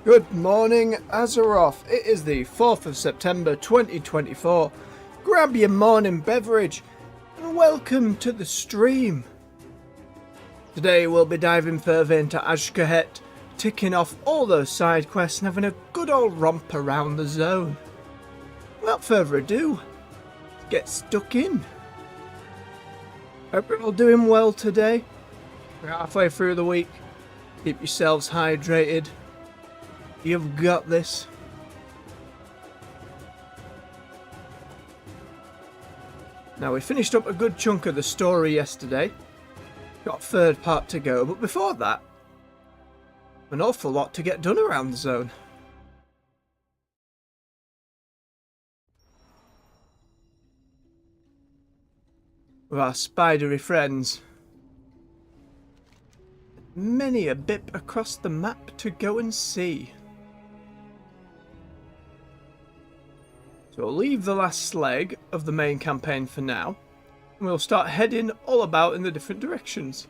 Good morning, Azeroth. It is the 4th of September 2024. Grab your morning beverage and welcome to the stream. Today we'll be diving further into Azj'Kahet, ticking off all those side quests and having a good old romp around the zone. Without further ado, let's get stuck in. Hope you're all doing well today. We're halfway through the week. Keep yourselves hydrated. You've got this. Now, we finished up a good chunk of the story yesterday. Got a third part to go, but before that, an awful lot to get done around the zone. With our spidery friends. Many a bit across the map to go and see. So we'll leave the last leg of the main campaign for now, and we'll start heading all about in the different directions.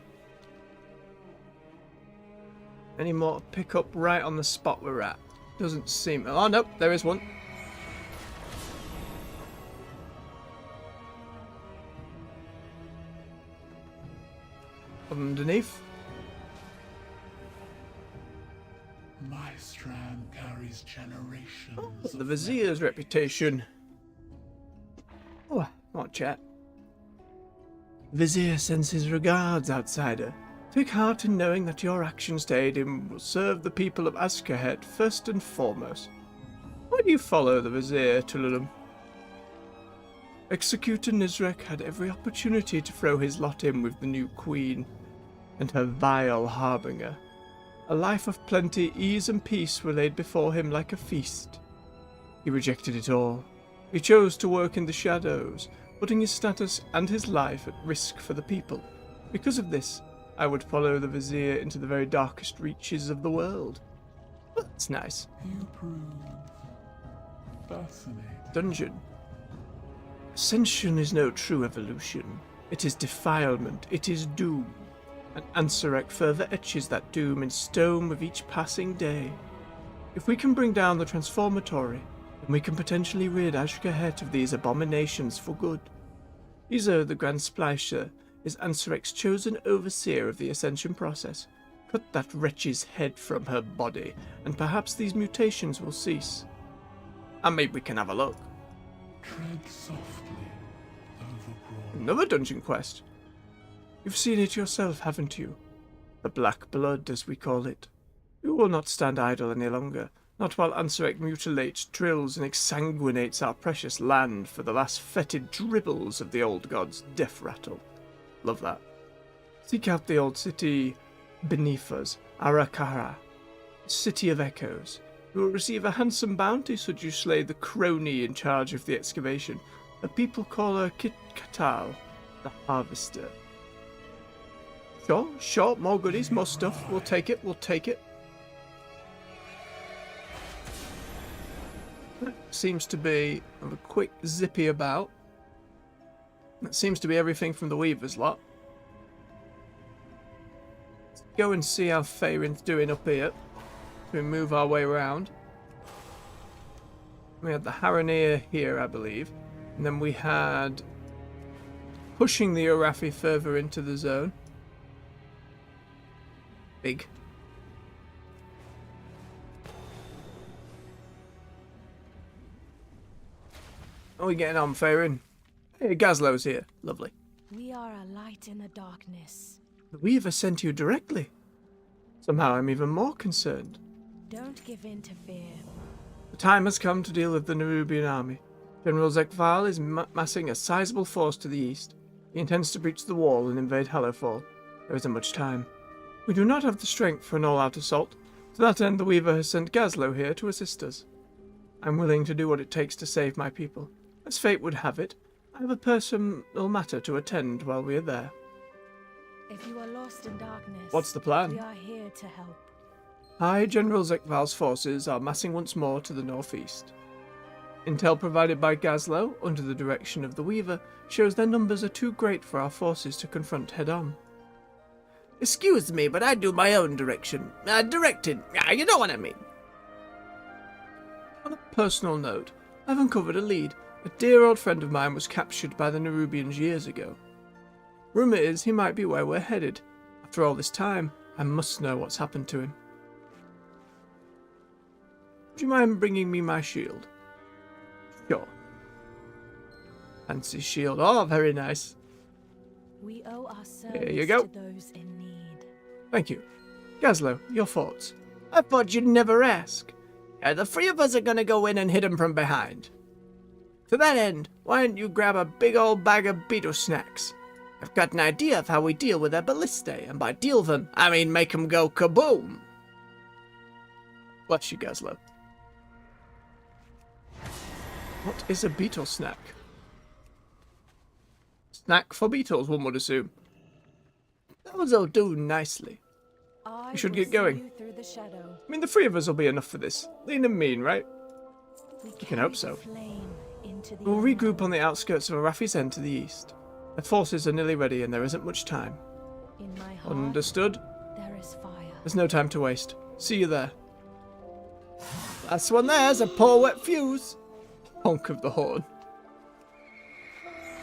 Any more to pick up right on the spot we're at? Doesn't seem... Oh, nope, there is one. Underneath. My strand carries generations. Oh, the Vizier's reputation. Oh, not chat. Vizier sends his regards, outsider. Take heart in knowing that your actions to aid him will serve the people of Azj'Kahet first and foremost. Why do you follow the Vizier, Tulurum? Executor Nizrek had every opportunity to throw his lot in with the new queen and her vile harbinger. A life of plenty, ease and peace were laid before him like a feast. He rejected it all. He chose to work in the shadows, putting his status and his life at risk for the people. Because of this, I would follow the Vizier into the very darkest reaches of the world. Well, that's nice. You prove fascinating. Dungeon. Ascension is no true evolution. It is defilement. It is doom. And Ansarek further etches that doom in stone with each passing day. If we can bring down the Transformatory, then we can potentially rid Azj'Kahet of these abominations for good. Izo, the Grand Splisher, is Ansarek's chosen overseer of the Ascension process. Cut that wretch's head from her body, and perhaps these mutations will cease. And maybe we can have a look. Tread softly over broad. Another dungeon quest. You've seen it yourself, haven't you? The Black Blood, as we call it. You will not stand idle any longer, not while Ansarek mutilates, drills, and exsanguinates our precious land for the last fetid dribbles of the old god's death rattle. Love that. Seek out the old city beneath us, Azj'Kahet, City of Echoes. You will receive a handsome bounty should you slay the crony in charge of the excavation. The people call her Kitkatal, the Harvester. Sure, more goodies, more stuff. We'll take it. That seems to be a quick zippy about. That seems to be everything from the Weaver's lot. Let's go and see how Faerin's doing up here. We move our way around. We had the Haranir here, I believe. And then we had pushing the Arathi further into the zone. Big. How are we getting on, Fairin? Hey, Gazlow's here. Lovely. We are a light in the darkness. The Weaver sent you directly. Somehow I'm even more concerned. Don't give in to fear. The time has come to deal with the Nerubian army. General Zekval is massing a sizable force to the east. He intends to breach the wall and invade Hallowfall. There isn't much time. We do not have the strength for an all-out assault. To that end, the Weaver has sent Gazlow here to assist us. I'm willing to do what it takes to save my people. As fate would have it, I have a personal matter to attend while we are there. If you are lost in darkness, What's the plan? we are here to help. High General Zekval's forces are massing once more to the northeast. Intel provided by Gazlow, under the direction of the Weaver, shows their numbers are too great for our forces to confront head-on. Excuse me, but I do my own directing. You know what I mean. Personal note. I've uncovered a lead. A dear old friend of mine was captured by the Nerubians years ago. Rumour is he might be where we're headed. After all this time, I must know what's happened to him. Would you mind bringing me my shield? Sure. Fancy shield. Oh, very nice. We owe our service Here you go. to those in need. Thank you. Gazlo, your thoughts? I thought you'd never ask. The three of us are gonna go in and hit him from behind. To that end, why don't you grab a big old bag of beetle snacks? I've got an idea of how we deal with their ballistae, and by deal them, I mean make them go kaboom. Bless you, Gazlo. What is a beetle snack? Snack for beetles, one would assume. Those'll do nicely. I We should will get see going. you through the shadow. I mean, the three of us will be enough for this. Lean and mean, right? We can hope carry so. the flame into the We'll unknown. regroup on the outskirts of Arafi's End to the east. The forces are nearly ready and there isn't much time. In my heart, Understood? there is fire. There's no time to waste. See you there. Last one there's a poor wet fuse. Honk of the horn.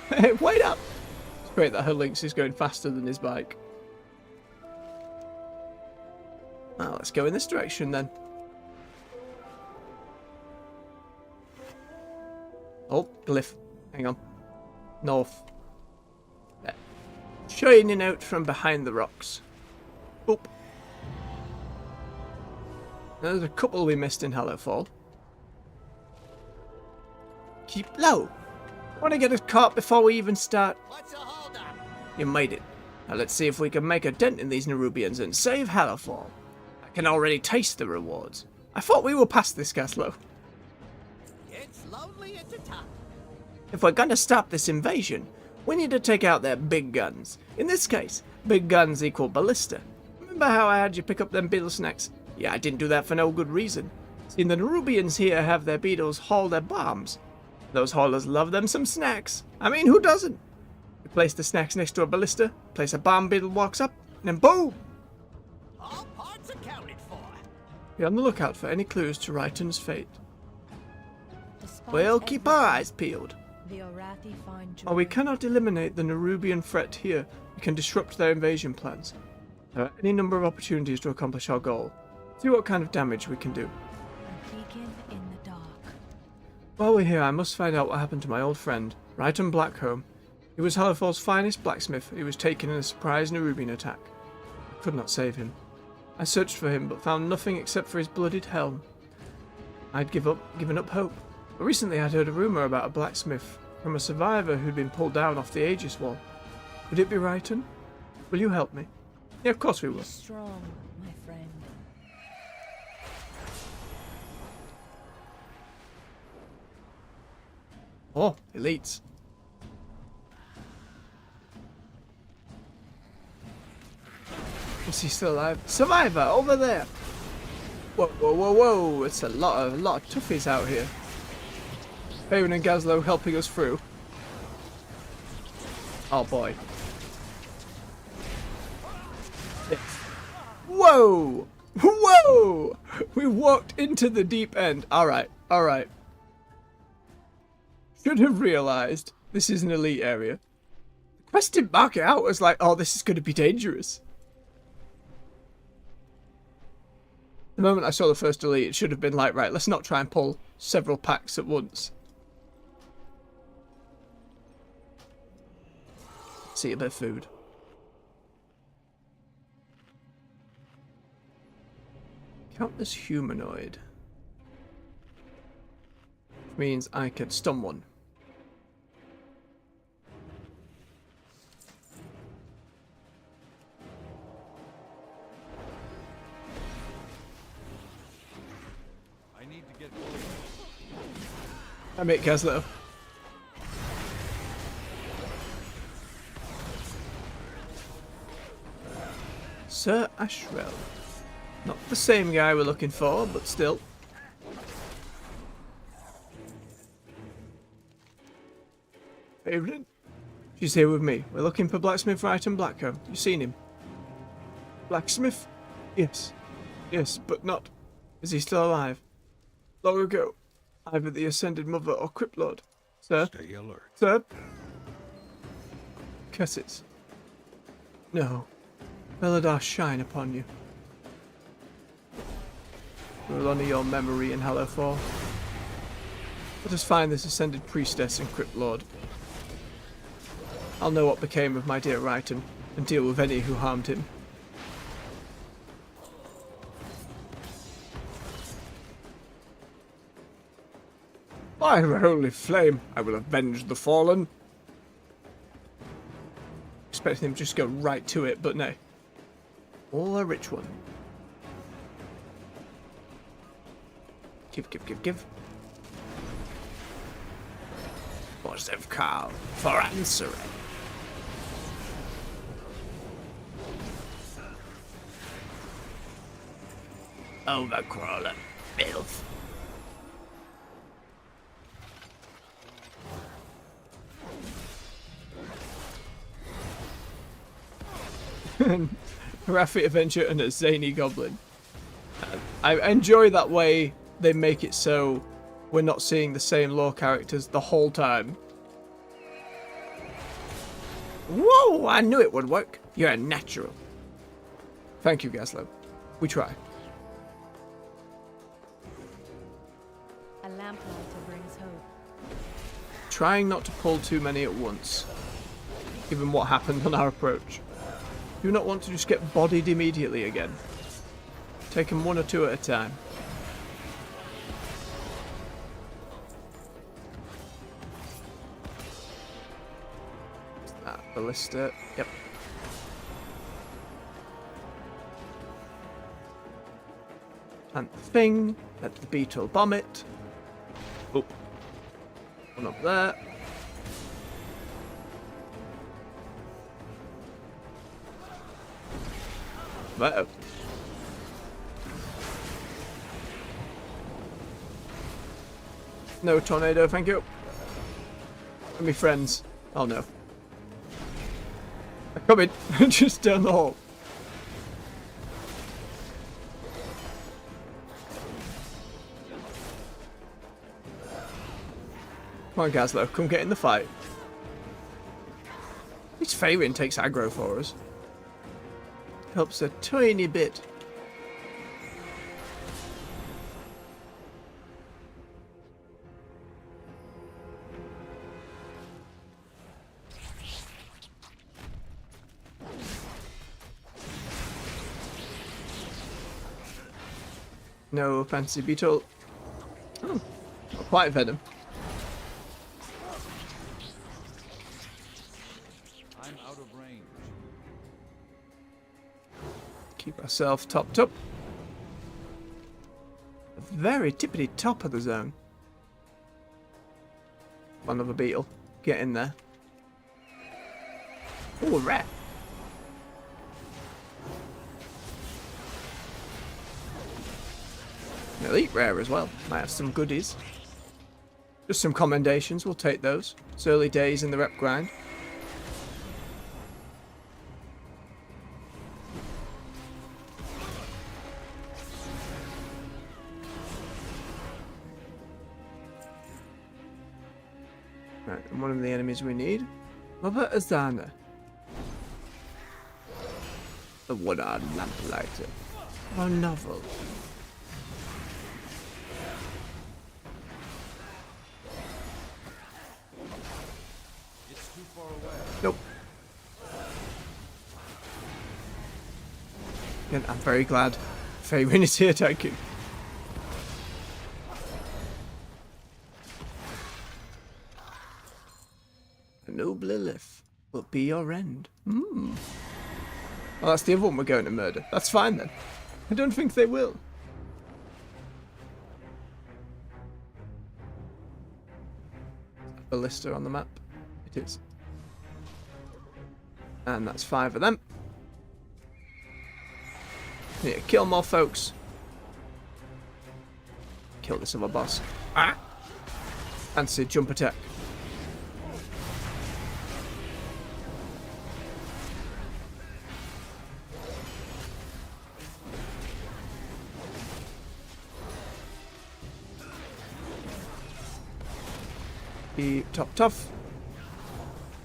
Hey, wait up! It's great that her Lynx is going faster than his bike. Now let's go in this direction then. Oh, glyph. Hang on. North. There. Shining out from behind the rocks. Oop. There's a couple we missed in Hallowfall. Keep low. Want to get us caught before we even start? What's the hold up? You made it. Now let's see if we can make a dent in these Nerubians and save Hallowfall. I can already taste the rewards. I thought we were past this, Gaslow. It's lonely at the top. If we're gonna stop this invasion, we need to take out their big guns. In this case, big guns equal ballista. Remember how I had you pick up them beetle snacks? Yeah, I didn't do that for no good reason. See, the Nerubians here have their beetles haul their bombs. Those haulers love them some snacks. I mean, who doesn't? You place the snacks next to a ballista, place a bomb, beetle walks up, and then boom! All parts accounted for. Be on the lookout for any clues to Raiton's fate. Despite We'll keep our everything, eyes peeled. The Arathi find joy. While we cannot eliminate the Nerubian threat here, we can disrupt their invasion plans. There are any number of opportunities to accomplish our goal. See what kind of damage we can do. A beacon in the dark. While we're here, I must find out what happened to my old friend, Raiton Blackcomb. He was Hallowfall's finest blacksmith. He was taken in a surprise Nerubian attack. I could not save him. I searched for him, but found nothing except for his bloodied helm. I'd given up hope. But recently I'd heard a rumour about a blacksmith from a survivor who'd been pulled down off the Aegis wall. Could it be Raiton? Will you help me? Yeah, of course we will. Be strong, my friend. Oh, elites. Is he still alive? Survivor, over there! Whoa, whoa, whoa, whoa! It's a lot of toughies out here. Baron and Gazlo helping us through. Oh boy. Yes. Whoa! Whoa! We walked into the deep end. Alright, alright. Should have realised this is an elite area. The quest didn't mark it out as like, oh, this is going to be dangerous. The moment I saw the first elite, it should have been like, right, let's not try and pull several packs at once. See a bit of food. Count this humanoid. Which means I could stun one. I make Gazlo. Sir Ashrel. Not the same guy we're looking for, but still. Evening. She's here with me. We're looking for Blacksmith Raiton Blackcomb. You seen him? Blacksmith? Yes. Yes, but not. Is he still alive? Long ago. Either the Ascended Mother or Crypt Lord. Sir? Stay alert. Sir? Curses. No. Beladar shine upon you. We will honour your memory in Hallow 4. Let us find this Ascended Priestess and Crypt Lord. I'll know what became of my dear Ryton, and deal with any who harmed him. By the holy flame, I will avenge the fallen. Expecting him to just go right to it, but no. All a rich one. Give. Positive call for answering. Overcrawler, filth. Rafi Adventure and a zany goblin. I enjoy that way they make it so we're not seeing the same lore characters the whole time. Whoa, I knew it would work. You're a natural. Thank you, Gaslow. We try. A lamplighter brings hope. Trying not to pull too many at once, given what happened on our approach. Do not want to just get bodied immediately again. Take them one or two at a time. That ballista. Yep. Plant the thing. Let the beetle bomb it. Oh. One up there. Uh-oh. No tornado, thank you. And me friends. Oh no. I'm coming. Just down the hall. Come on, Gaslow. Come get in the fight. At least Faerun takes aggro for us. Helps a tiny bit. No fancy beetle. Oh, not quite venom. I'm out of range. Keep ourselves topped up. The very tippity top of the zone. Another beetle. Get in there. Oh, a rat. An elite rare as well. Might have some goodies. Just some commendations. We'll take those. It's early days in the rep grind. Right, and one of the enemies we need. Mother Azana. The one-armed lamplighter. A novel. It's too far away. Nope. Again, I'm very glad Faerun is here, thank you. A noble Lilith will be your end. Hmm. Well, that's the other one we're going to murder. That's fine then. I don't think they will. Ballista on the map. It is. And that's 5 of them. Need to kill more folks. Kill this other boss. Ah! Fancy jump attack. Keep tough.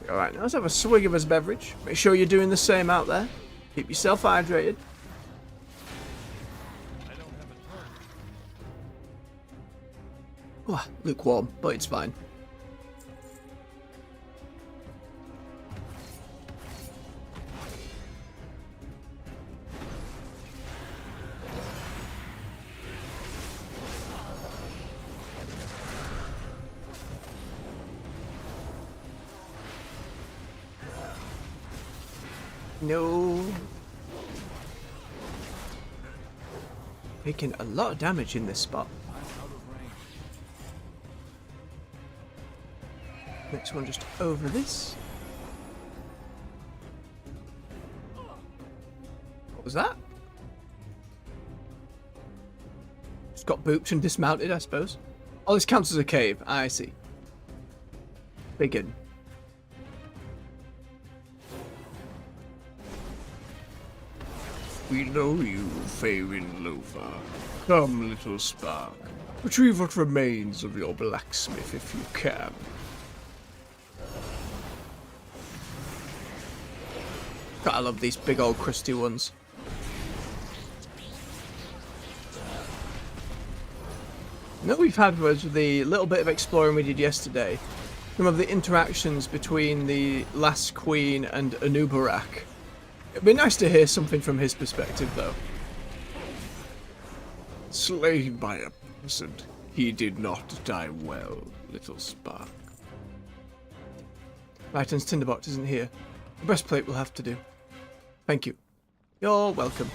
Alright, now let's have a swig of his beverage. Make sure you're doing the same out there. Keep yourself hydrated. Oh, lukewarm, but it's fine. No. Taking a lot of damage in this spot. Next one just over this. What was that? Just got booped and dismounted, I suppose. Oh, this counts as a cave. I see. Begin. We know you, Farin Loafer. Come, little spark. Retrieve what remains of your blacksmith if you can. God, I love these big old crusty ones. What we've had was the little bit of exploring we did yesterday. Some of the interactions between the last queen and Anubarak. It'd be nice to hear something from his perspective, though. Slain by a peasant, he did not die well, little spark. Lighton's tinderbox isn't here. The breastplate will have to do. Thank you. You're welcome.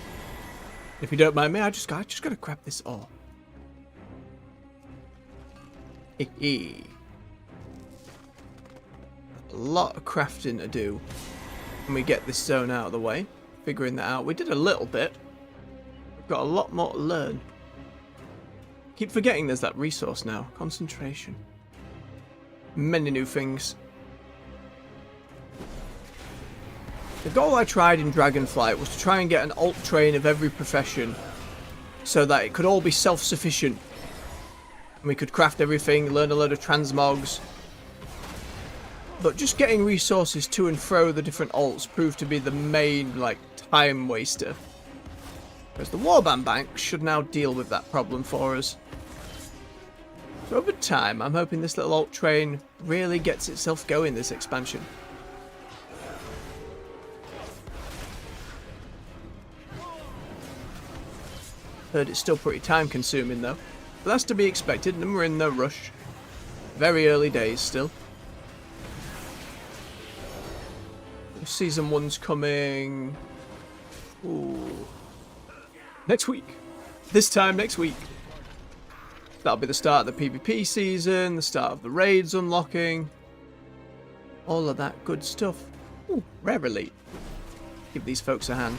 If you don't mind me, I just gotta grab this ore. Hee. A lot of crafting to do. When we get this zone out of the way, figuring that out. We did a little bit. We've got a lot more to learn. Keep forgetting there's that resource now. Concentration. Many new things. The goal I tried in Dragonflight was to try and get an alt train of every profession so that it could all be self-sufficient. And we could craft everything, learn a load of transmogs. But just getting resources to and fro the different alts proved to be the main, time waster. Whereas the Warband Bank should now deal with that problem for us. So over time, I'm hoping this little alt train really gets itself going this expansion. Heard it's still pretty time consuming though. But that's to be expected, and we're in no rush. Very early days still. Season 1's coming... Ooh. Next week. This time next week. That'll be the start of the PvP season, the start of the raids unlocking. All of that good stuff. Ooh, rare elite. Give these folks a hand.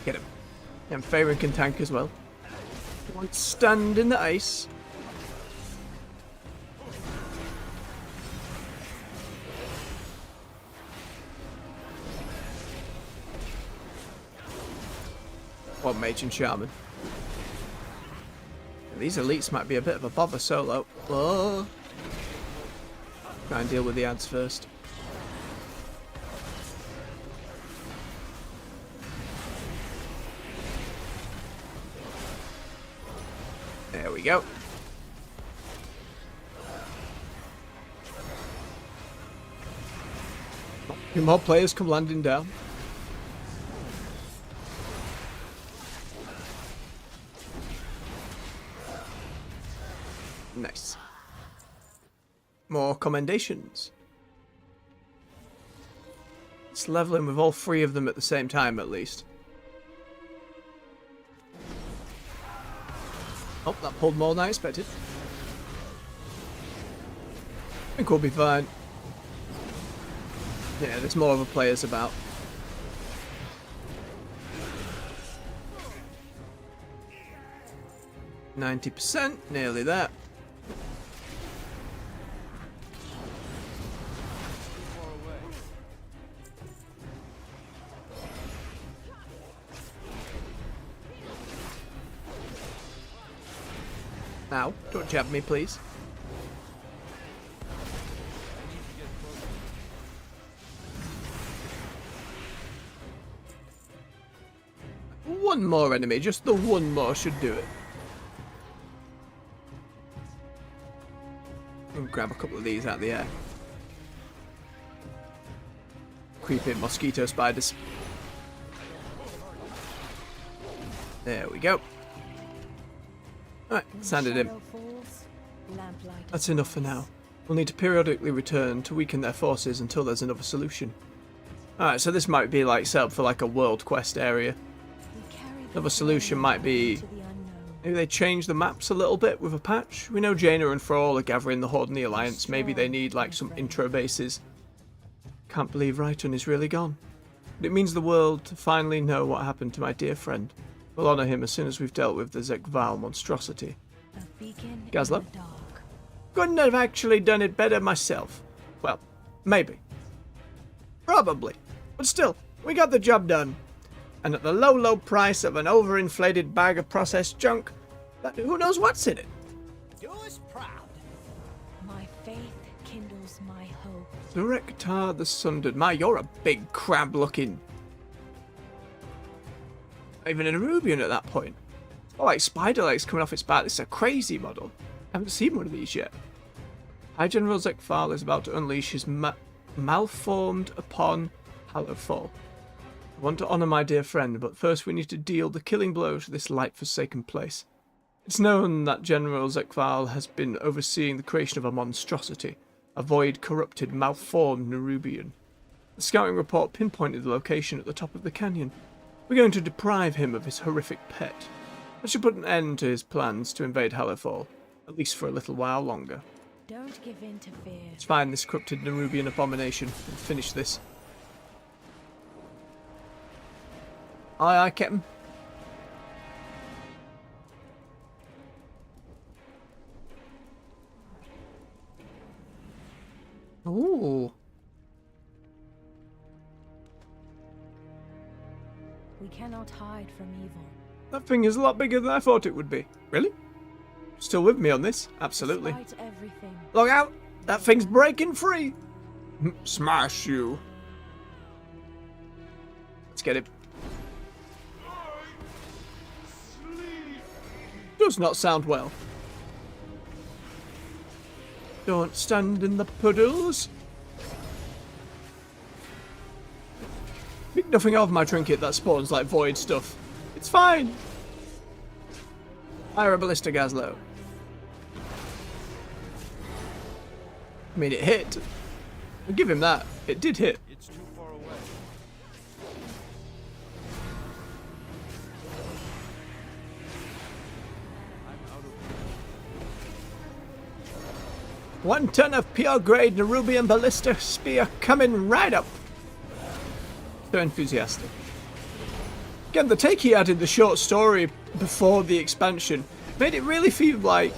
Get him. And Farin can tank as well. One stand in the ice. One mage and shaman. These elites might be a bit of a bother solo. Oh. Try and deal with the ads first. There we go. A few more players come landing down. Nice. More commendations. It's leveling with all three of them at the same time, at least. Oh, that pulled more than I expected. I think we'll be fine. Yeah, there's more of a players about. %, nearly there. Ow, don't jab me, please. One more enemy, just the one more should do it. And grab a couple of these out of the air. Creeping mosquito spiders. There we go. Alright, sanded him. That's enough for now. We'll need to periodically return to weaken their forces until there's another solution. Alright, so this might be like set up for like a world quest area. Another solution might be maybe they change the maps a little bit with a patch. We know Jaina and Thrall are gathering the Horde and the Alliance. Maybe they need like some intro bases. Can't believe Raitun is really gone. But it means the world to finally know what happened to my dear friend. We'll honour him as soon as we've dealt with the Azj'Kahet monstrosity. Gazlo? Couldn't have actually done it better myself. Well, maybe. Probably. But still, we got the job done. And at the low, low price of an overinflated bag of processed junk, that who knows what's in it. Do us proud. My faith kindles my hope. Azj'Kahet the Sundered. My, you're a big crab looking. Even an Nerubian at that point. Oh, like spider legs coming off its back. This is a crazy model. I haven't seen one of these yet. High General Azj'Kahet is about to unleash his malformed upon Hallowfall. I want to honour my dear friend, but first we need to deal the killing blow to this light-forsaken place. It's known that General Azj'Kahet has been overseeing the creation of a monstrosity, a void, corrupted, malformed Nerubian. The scouting report pinpointed the location at the top of the canyon. We're going to deprive him of his horrific pet. That should put an end to his plans to invade Hallowfall, at least for a little while longer. Don't give in to fear. Let's find this corrupted Nerubian abomination and finish this. Aye, aye, Captain. Ooh. We cannot hide from evil. That thing is a lot bigger than I thought it would be. Really? Still with me on this? Absolutely. Despite everything, Look out! That thing's breaking free! Smash you. Let's get it. Does not sound well. Don't stand in the puddles. Think nothing of my trinket that spawns like void stuff. It's fine. Fire a ballista, Gazlo. I mean, it hit. I'll give him that. It did hit. It's too far away. 1 ton of pure grade Nerubian ballista spear coming right up. So enthusiastic. Again, the take he had in the short story before the expansion made it really feel like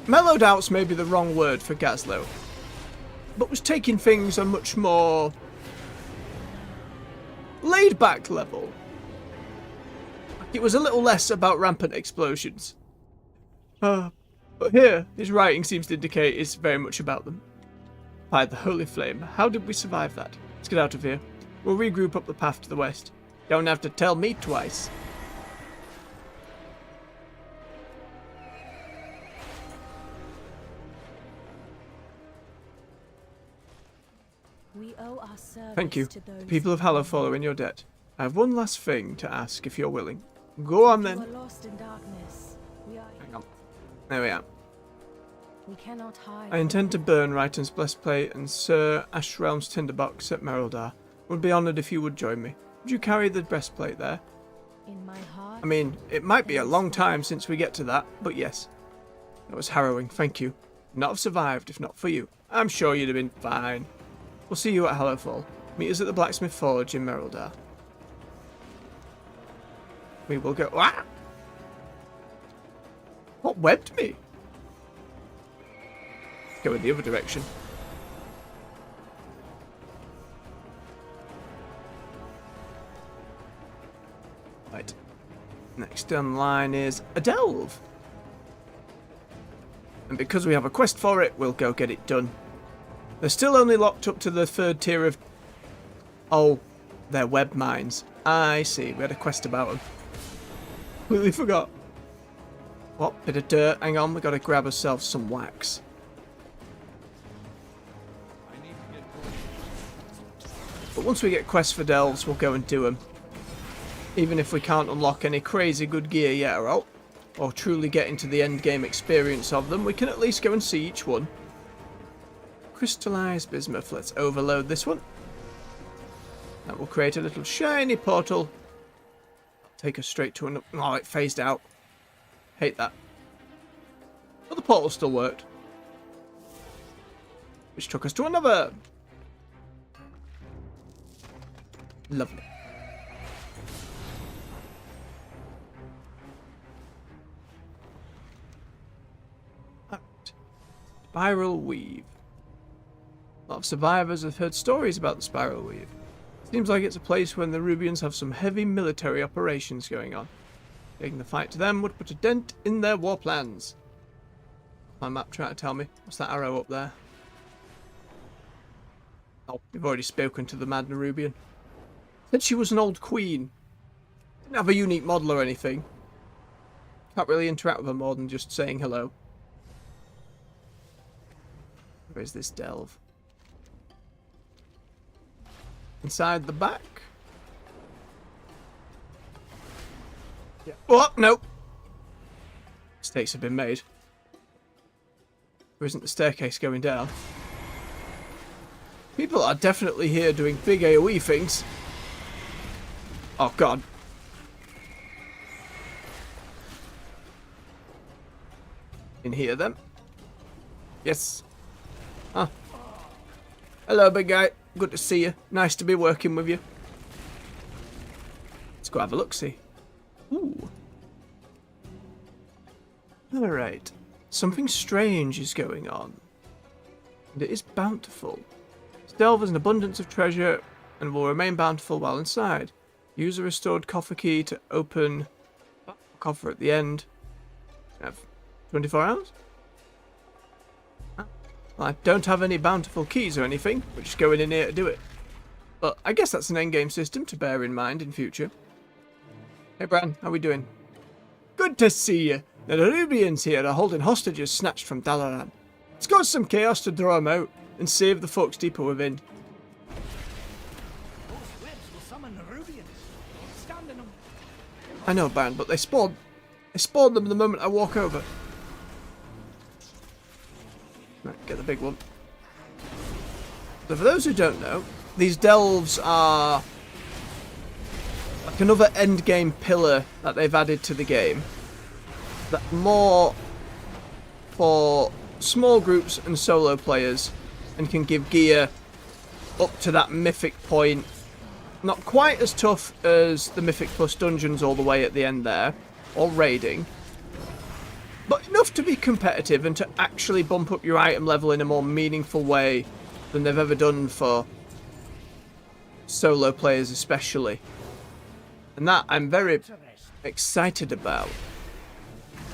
mellowed out's maybe the wrong word for Gazlo, but was taking things a much more laid back level. It was a little less about rampant explosions. But here, his writing seems to indicate it's very much about them. By the holy flame, how did we survive that? Let's get out of here. We'll regroup up the path to the west. Don't have to tell me twice. we owe our service Thank you. to those The people of Hallowfall are in your debt. I have one last thing to ask if you're willing. Go on who then. are lost in darkness. We are. Hang on. There we are. We cannot hide. I intend to burn Raitun's blessed plate and Sir Ashrealm's tinderbox at Merildar. Would be honoured if you would join me. Would you carry the breastplate there? In my heart. I mean, it might be a long time since we get to that, but yes. That was harrowing, thank you. Not have survived if not for you. I'm sure you'd have been fine. We'll see you at Hallowfall. Meet us at the Blacksmith Forge in Merildar. We will go... Ah! What webbed me? Go in the other direction. Right. Next in line is a delve. And because we have a quest for it, we'll go get it done. They're still only locked up to the 3rd tier of... Oh, they're web mines. I see, we had a quest about them. Completely forgot. What? Bit of dirt. Hang on, we got to grab ourselves some wax. I need to get going. But once we get quests for delves, we'll go and do them. Even if we can't unlock any crazy good gear yet, or truly get into the end game experience of them, we can at least go and see each one. Crystallized bismuth. Let's overload this one. That will create a little shiny portal. Take us straight to another... Oh, it phased out. Hate that. But the portal still worked. Which took us to another. Lovely. Right. Spiral Weave. A lot of survivors have heard stories about the Spiral Weave. Seems like it's a place where the Rubians have some heavy military operations going on. Taking the fight to them would put a dent in their war plans. My map trying to tell me. What's that arrow up there? Oh, we've already spoken to the Mad Nerubian. Said she was an old queen. Didn't have a unique model or anything. Can't really interact with her more than just saying hello. Where is this delve? Inside the back? Yeah. Oh, no! Mistakes have been made. There isn't the staircase going down. People are definitely here doing big AoE things. Oh, God. In here, then? Yes. Ah. Hello, big guy. Good to see you. Nice to be working with you. Let's go have a look-see. Ooh. Alright. Something strange is going on. And it is bountiful. This delve has an abundance of treasure and will remain bountiful while inside. Use a restored coffer key to open the coffer at the end. Have 24 hours? Well, I don't have any bountiful keys or anything. We're just going in here to do it. But I guess that's an endgame system to bear in mind in future. Hey, Bran, how we doing? Good to see you. The Nerubians here are holding hostages snatched from Dalaran. Let's cause some chaos to draw them out and save the folks deeper within. Those webs will summon Nerubians. Stand in them. I know, Bran, but they spawn them the moment I walk over. Right, get the big one. So for those who don't know, these delves are like another endgame pillar that they've added to the game. That more for small groups and solo players and can give gear up to that mythic point. Not quite as tough as the Mythic Plus dungeons all the way at the end there, or raiding. But enough to be competitive and to actually bump up your item level in a more meaningful way than they've ever done for solo players especially. And that I'm very excited about.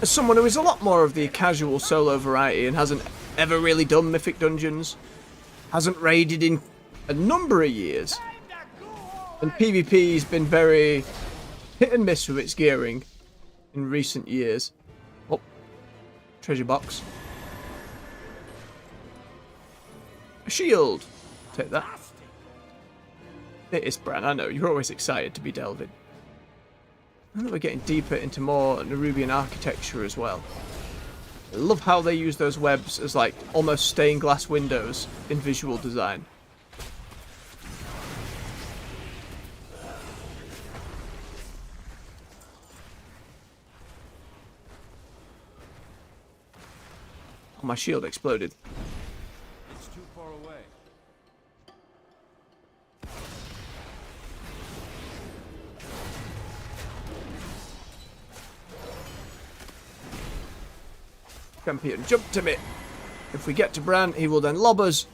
As someone who is a lot more of the casual solo variety and hasn't ever really done Mythic Dungeons, hasn't raided in a number of years, and PvP's been very hit and miss with its gearing in recent years. Oh, treasure box. A shield. Take that. It is, Bran, I know, you're always excited to be delving. I know we're getting deeper into more Nerubian architecture as well. I love how they use those webs as like almost stained glass windows in visual design. Oh, my shield exploded. It's too far away. Come here and jump to me. If we get to Bran, he will then lob us.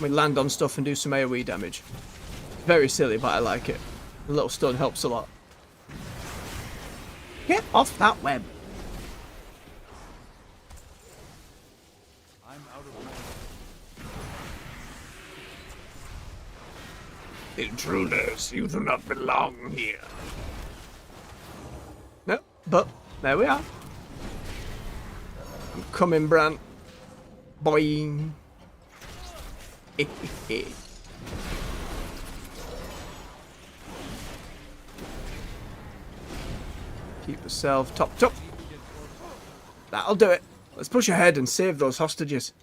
We land on stuff and do some AoE damage. Very silly, but I like it. A little stun helps a lot. Get off that web. Intruders, you do not belong here. No, but there we are. I'm coming, Bran. Boing. Keep yourself topped up. That'll do it. Let's push ahead and save those hostages.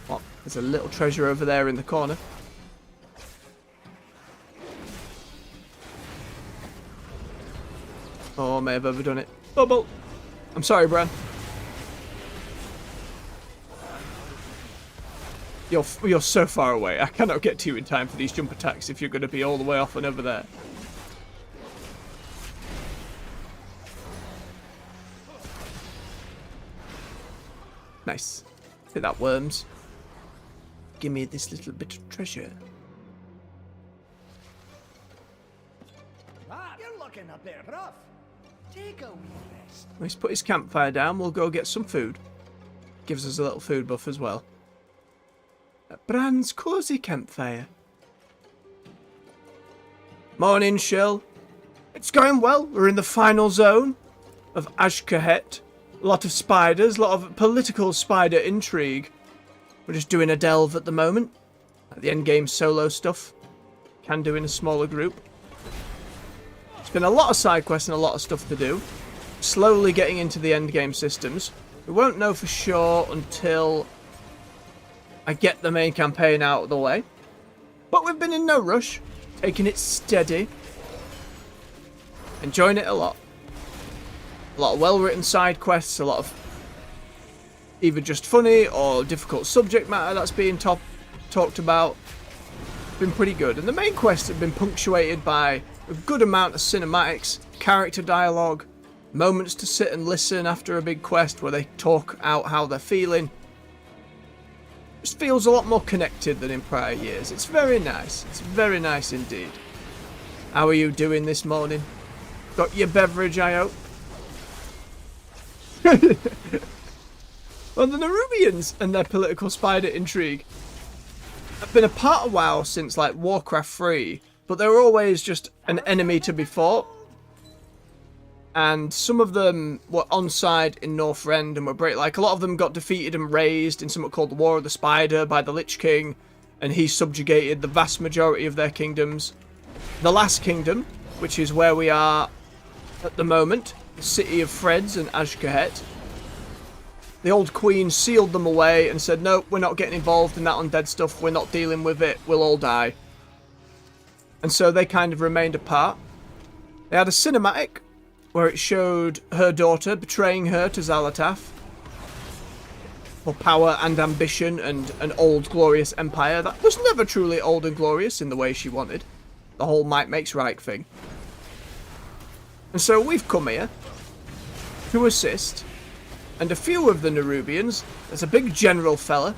Oh, there's a little treasure over there in the corner. Oh, I may have overdone it. Bubble! I'm sorry, Bran. You're so far away. I cannot get to you in time for these jump attacks if you're going to be all the way off and over there. Nice. Hit that, worms. Give me this little bit of treasure. Ah, you're looking a bit rough. Take a wee rest. Let's put his campfire down. We'll go get some food. Gives us a little food buff as well. Bran's cozy campfire. Morning, Shell. It's going well. We're in the final zone of Azj'Kahet. A lot of spiders, a lot of political spider intrigue. We're just doing a delve at the moment. The endgame solo stuff. Can do in a smaller group. It's been a lot of side quests and a lot of stuff to do. Slowly getting into the endgame systems. We won't know for sure until I get the main campaign out of the way. But we've been in no rush. Taking it steady. Enjoying it a lot. A lot of well-written side quests, a lot of either just funny or difficult subject matter that's being talked about. Been pretty good. And the main quests have been punctuated by a good amount of cinematics, character dialogue, moments to sit and listen after a big quest where they talk out how they're feeling. Just feels a lot more connected than in prior years. It's very nice. It's very nice indeed. How are you doing this morning? Got your beverage, I hope? Well, the Nerubians and their political spider intrigue have been apart a while since, like, Warcraft 3, but they were always just an enemy to be fought. And some of them were on side in Northrend and were great. Like, a lot of them got defeated and raised in something called the War of the Spider by the Lich King, and he subjugated the vast majority of their kingdoms. The last kingdom, which is where we are at the moment, the city of Freds and Azj'Kahet. The old queen sealed them away and said, no, we're not getting involved in that undead stuff, we're not dealing with it, we'll all die. And so they kind of remained apart. They had a cinematic where it showed her daughter betraying her to Xal'atath for power and ambition and an old glorious empire that was never truly old and glorious in the way she wanted. The whole might makes right thing. And so we've come here to assist, and a few of the Nerubians. There's a big general fella.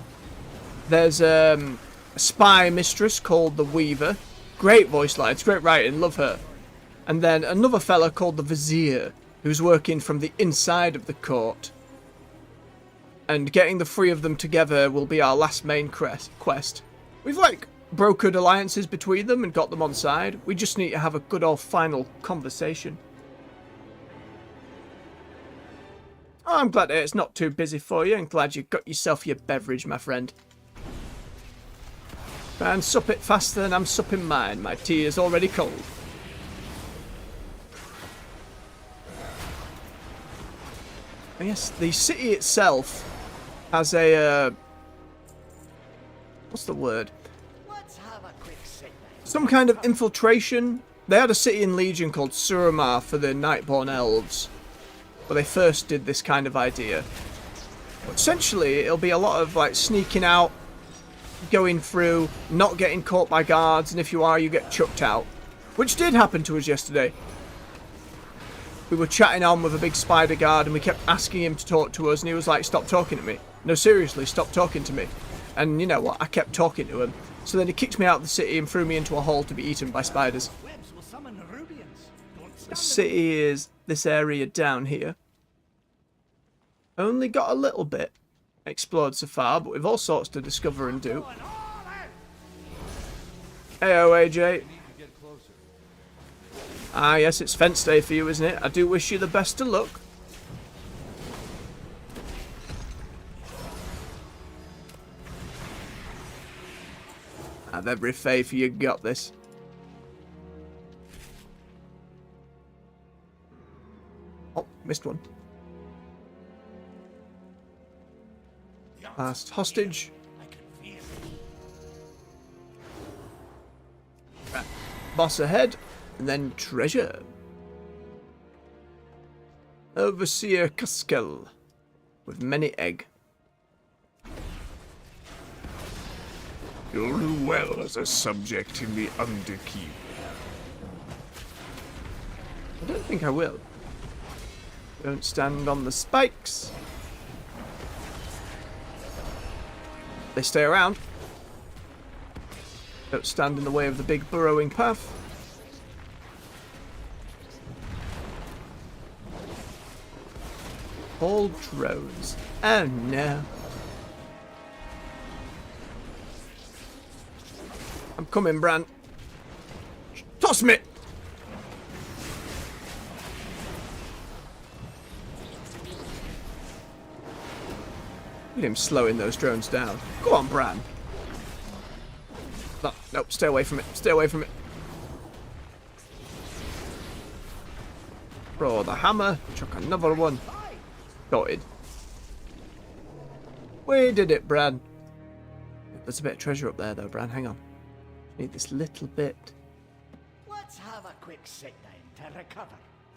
There's a spy mistress called the Weaver. Great voice lines, great writing, love her. And then another fella called the Vizier, who's working from the inside of the court. And getting the three of them together will be our last main quest. We've, like, brokered alliances between them and got them on side. We just need to have a good old final conversation. Oh, I'm glad it's not too busy for you. I'm glad you got yourself your beverage, my friend. And sup it faster than I'm supping mine. My tea is already cold. I guess the city itself has a... what's the word? Let's have a quick sit down. Some kind of infiltration. They had a city in Legion called Suramar for the Nightborn Elves, where they first did this kind of idea. But essentially, it'll be a lot of like sneaking out, going through, not getting caught by guards, and if you are, you get chucked out. Which did happen to us yesterday. We were chatting on with a big spider guard, and we kept asking him to talk to us, and he was like, stop talking to me. No, seriously, stop talking to me. And you know what? I kept talking to him. So then he kicked me out of the city and threw me into a hole to be eaten by spiders. Webs will summon the Rubians. Don't stand The city is this area down here. Only got a little bit. explored so far, but we've all sorts to discover and do. Heyo, AJ. Need to get closer. Ah, yes, it's fence day for you, isn't it? I do wish you the best of luck. I have every faith you got this. Oh, missed one. Last hostage. Right. Boss ahead, and then treasure. Overseer Kaskel, with many egg. You'll do well as a subject in the Underkeep. I don't think I will. Don't stand on the spikes. They stay around. Don't stand in the way of the big burrowing path. All drones. Oh no. I'm coming, Bran. Toss me! Look at him slowing those drones down. Go on, Bran. No, nope, stay away from it. Stay away from it. Throw the hammer. Chuck another one. Dotted. We did it, Bran. There's a bit of treasure up there, though, Bran. Hang on. Need this little bit. Let's have a quick sit down to recover.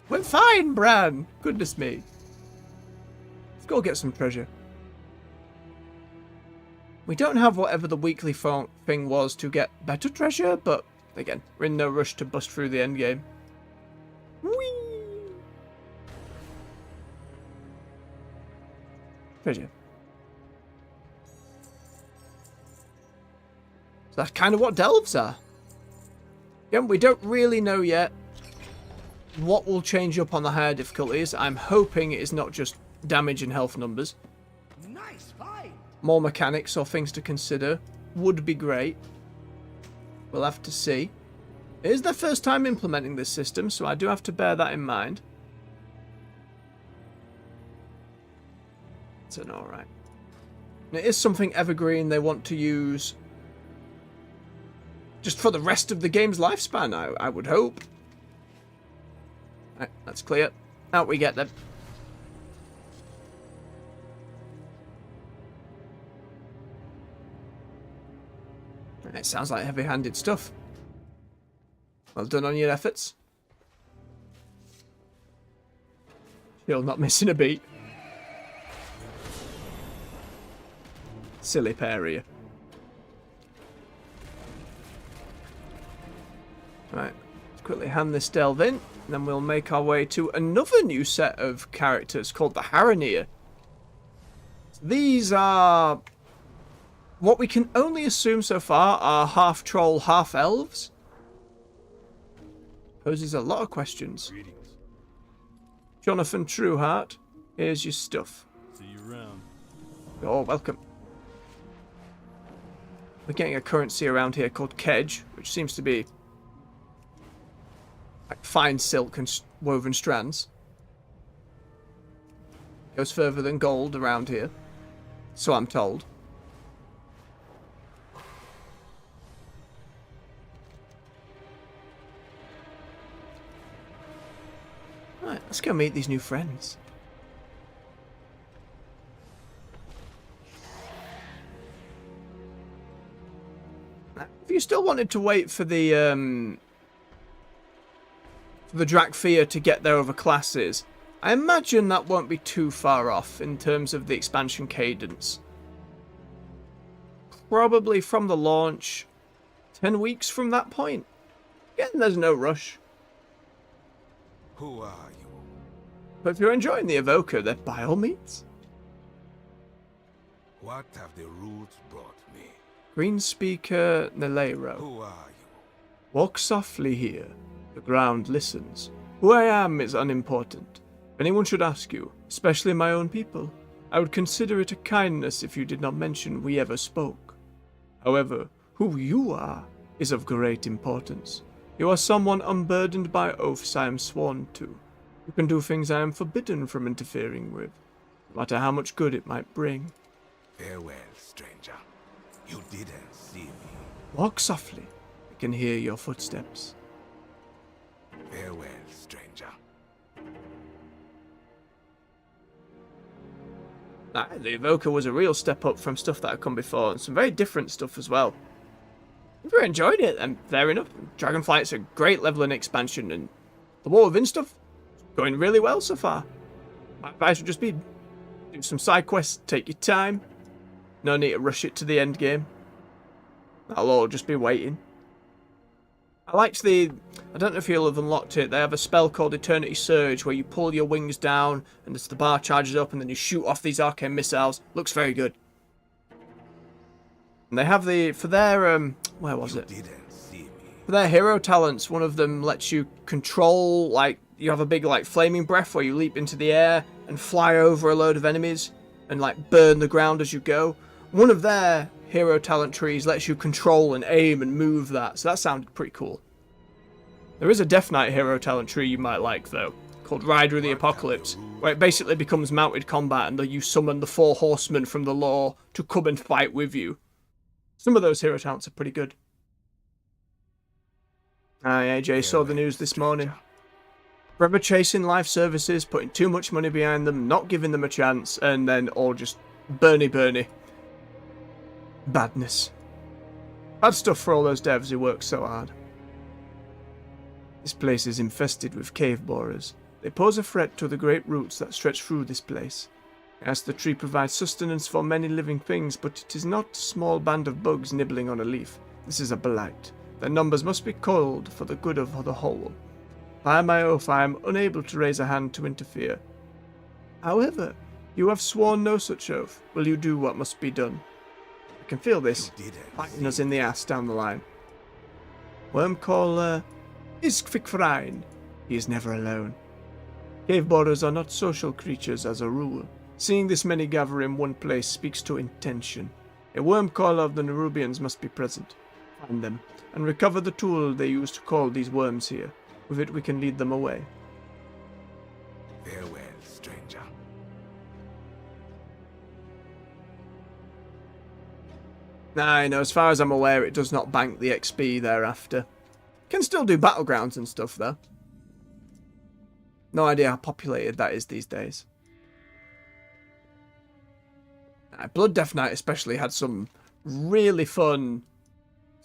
We're fine, Bran. Goodness me. Let's go get some treasure. We don't have whatever the weekly thing was to get better treasure, but again, we're in no rush to bust through the end game. Whee! Treasure. So that's kind of what delves are. Again, we don't really know yet what will change up on the higher difficulties. I'm hoping it is not just damage and health numbers. Nice find. More mechanics or things to consider would be great. We'll have to see. It is their first time implementing this system, so I do have to bear that in mind. It's an alright. It is something evergreen they want to use just for the rest of the game's lifespan, I would hope. Right, that's clear. Out we get them. It sounds like heavy-handed stuff. Well done on your efforts. Still not missing a beat. Silly pair of you. Right, let's quickly hand this delve in, and then we'll make our way to another new set of characters called the Haranir. These are what we can only assume so far are half troll, half elves. Poses a lot of questions. Greetings. Jonathan Trueheart, here's your stuff. See you around. You're welcome. We're getting a currency around here called Kedge, which seems to be like fine silk and woven strands. Goes further than gold around here, so I'm told. Right, let's go meet these new friends. If you still wanted to wait for the Drakthea to get their other classes, I imagine that won't be too far off in terms of the expansion cadence. Probably from the launch, 10 weeks from that point. Again, there's no rush. Who are you? But if you're enjoying the Evoker, then by all means. What have the roots brought me? Greenspeaker Nalero. Who are you? Walk softly here. The ground listens. Who I am is unimportant. If anyone should ask you, especially my own people, I would consider it a kindness if you did not mention we ever spoke. However, who you are is of great importance. You are someone unburdened by oaths I am sworn to. You can do things I am forbidden from interfering with, no matter how much good it might bring. Farewell, stranger. You didn't see me. Walk softly. I can hear your footsteps. Farewell, stranger. The Evoker was a real step up from stuff that had come before, and some very different stuff as well. If you enjoyed it, then fair enough. Dragonflight's a great level and expansion, and the War Within stuff going really well so far. My advice would just be do some side quests, take your time. No need to rush it to the end game. That'll all just be waiting. I liked I don't know if you'll have unlocked it, they have a spell called Eternity Surge where you pull your wings down and as the bar charges up and then you shoot off these arcane missiles. Looks very good. And they have for their, where was it? Didn't see me. For their hero talents, one of them lets you control, like, you have a big, like, flaming breath where you leap into the air and fly over a load of enemies and, like, burn the ground as you go. One of their hero talent trees lets you control and aim and move that, so that sounded pretty cool. There is a Death Knight hero talent tree you might like, though, called Rider of the Apocalypse, where it basically becomes mounted combat and you summon the 4 horsemen from the lore to come and fight with you. Some of those hero talents are pretty good. AJ saw the news this morning. Forever chasing life services, putting too much money behind them, not giving them a chance, and then all just burny. Badness. Bad stuff for all those devs who work so hard. This place is infested with cave borers. They pose a threat to the great roots that stretch through this place. Yes, the tree provides sustenance for many living things, but it is not a small band of bugs nibbling on a leaf. This is a blight. Their numbers must be culled for the good of the whole. By my oath, I am unable to raise a hand to interfere. However, you have sworn no such oath. Will you do what must be done? I can feel this biting us in the ass down the line. Wormcaller is Kvikfrein. He is never alone. Cave borers are not social creatures as a rule. Seeing this many gather in one place speaks to intention. A Wormcaller of the Nerubians must be present. Find them, and recover the tool they use to call these worms here. With it we can lead them away. Farewell, stranger. I know, as far as I'm aware, it does not bank the XP thereafter. Can still do battlegrounds and stuff, though. No idea how populated that is these days. Blood Death Knight especially had some really fun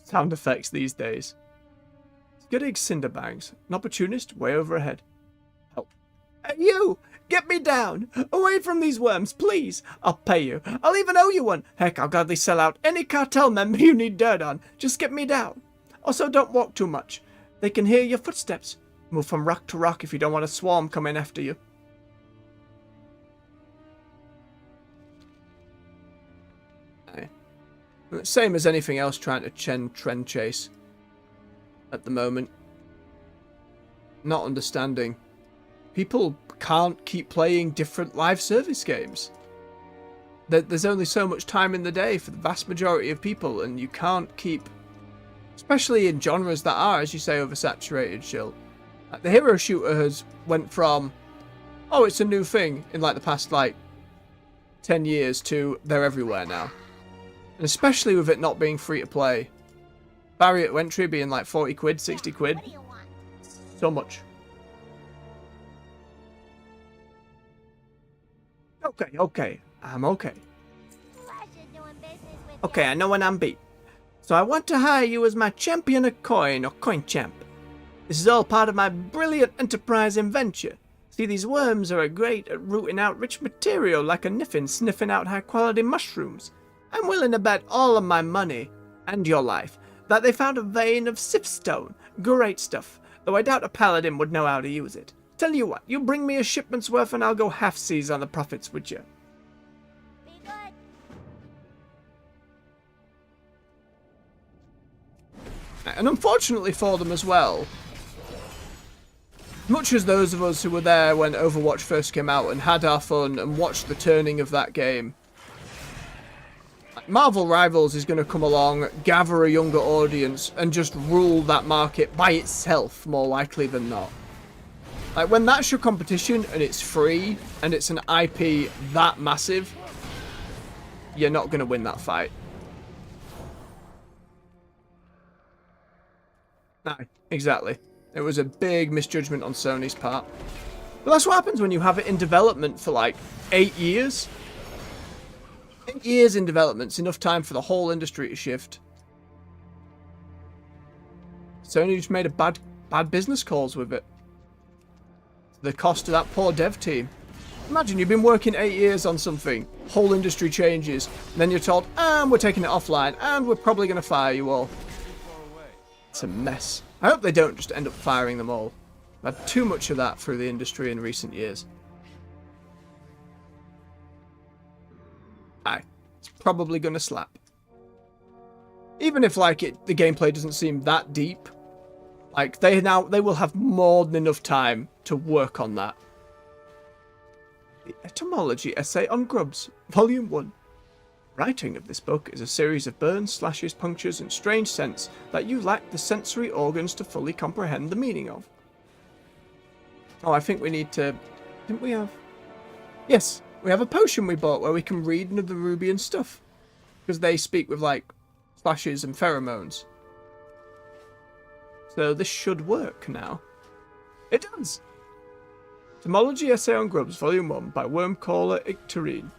sound effects these days. Getting Cinderbangs, an opportunist way over ahead. Help. Hey, you! Get me down! Away from these worms, please! I'll pay you. I'll even owe you one. Heck, I'll gladly sell out any cartel member you need dirt on. Just get me down. Also, don't walk too much. They can hear your footsteps. Move from rock to rock if you don't want a swarm coming after you. Same as anything else trying to trend chase at the moment. Not understanding. People can't keep playing different live service games. There's only so much time in the day for the vast majority of people, and you can't keep, especially in genres that are, as you say, oversaturated, Shill. The hero shooter has went from, oh, it's a new thing in like the past 10 years to they're everywhere now. And especially with it not being free to play. Barrier to entry being like 40 quid, 60 quid. So much. Okay. I'm okay. Okay, I know when I'm beat. So I want to hire you as my champion of coin or coin champ. This is all part of my brilliant enterprise invention. See, these worms are great at rooting out rich material like a niffin sniffing out high quality mushrooms. I'm willing to bet all of my money, and your life, that they found a vein of Sifstone. Great stuff, though I doubt a paladin would know how to use it. Tell you what, you bring me a shipment's worth and I'll go half-seas on the profits with you. Be good. And unfortunately for them as well, Much as those of us who were there when Overwatch first came out and had our fun and watched the turning of that game, Marvel Rivals is going to come along, gather a younger audience, and just rule that market by itself, more likely than not. Like, when that's your competition and it's free and it's an IP that massive, you're not going to win that fight. No, exactly. It was a big misjudgment on Sony's part. But that's what happens when you have it in development for like 8 years. 8 years in development's enough time for the whole industry to shift. Sony just made a bad business calls with it. The cost of that poor dev team. Imagine you've been working 8 years on something, whole industry changes, and then you're told, and we're taking it offline, and we're probably going to fire you all. It's a mess. I hope they don't just end up firing them all. I've had too much of that through the industry in recent years. Aye, it's probably going to slap. Even if, like, the gameplay doesn't seem that deep, like, they will have more than enough time to work on that. The Etymology Essay on Grubs, Volume 1. Writing of this book is a series of burns, slashes, punctures, and strange scents that you lack the sensory organs to fully comprehend the meaning of. Oh, I think we need to... Didn't we have... Yes, we have a potion we bought where we can read the Rubian stuff. Because they speak with, like, slashes and pheromones. So this should work now. It does! Etymology Essay on Grubs, Volume 1, by Wormcaller Icterine.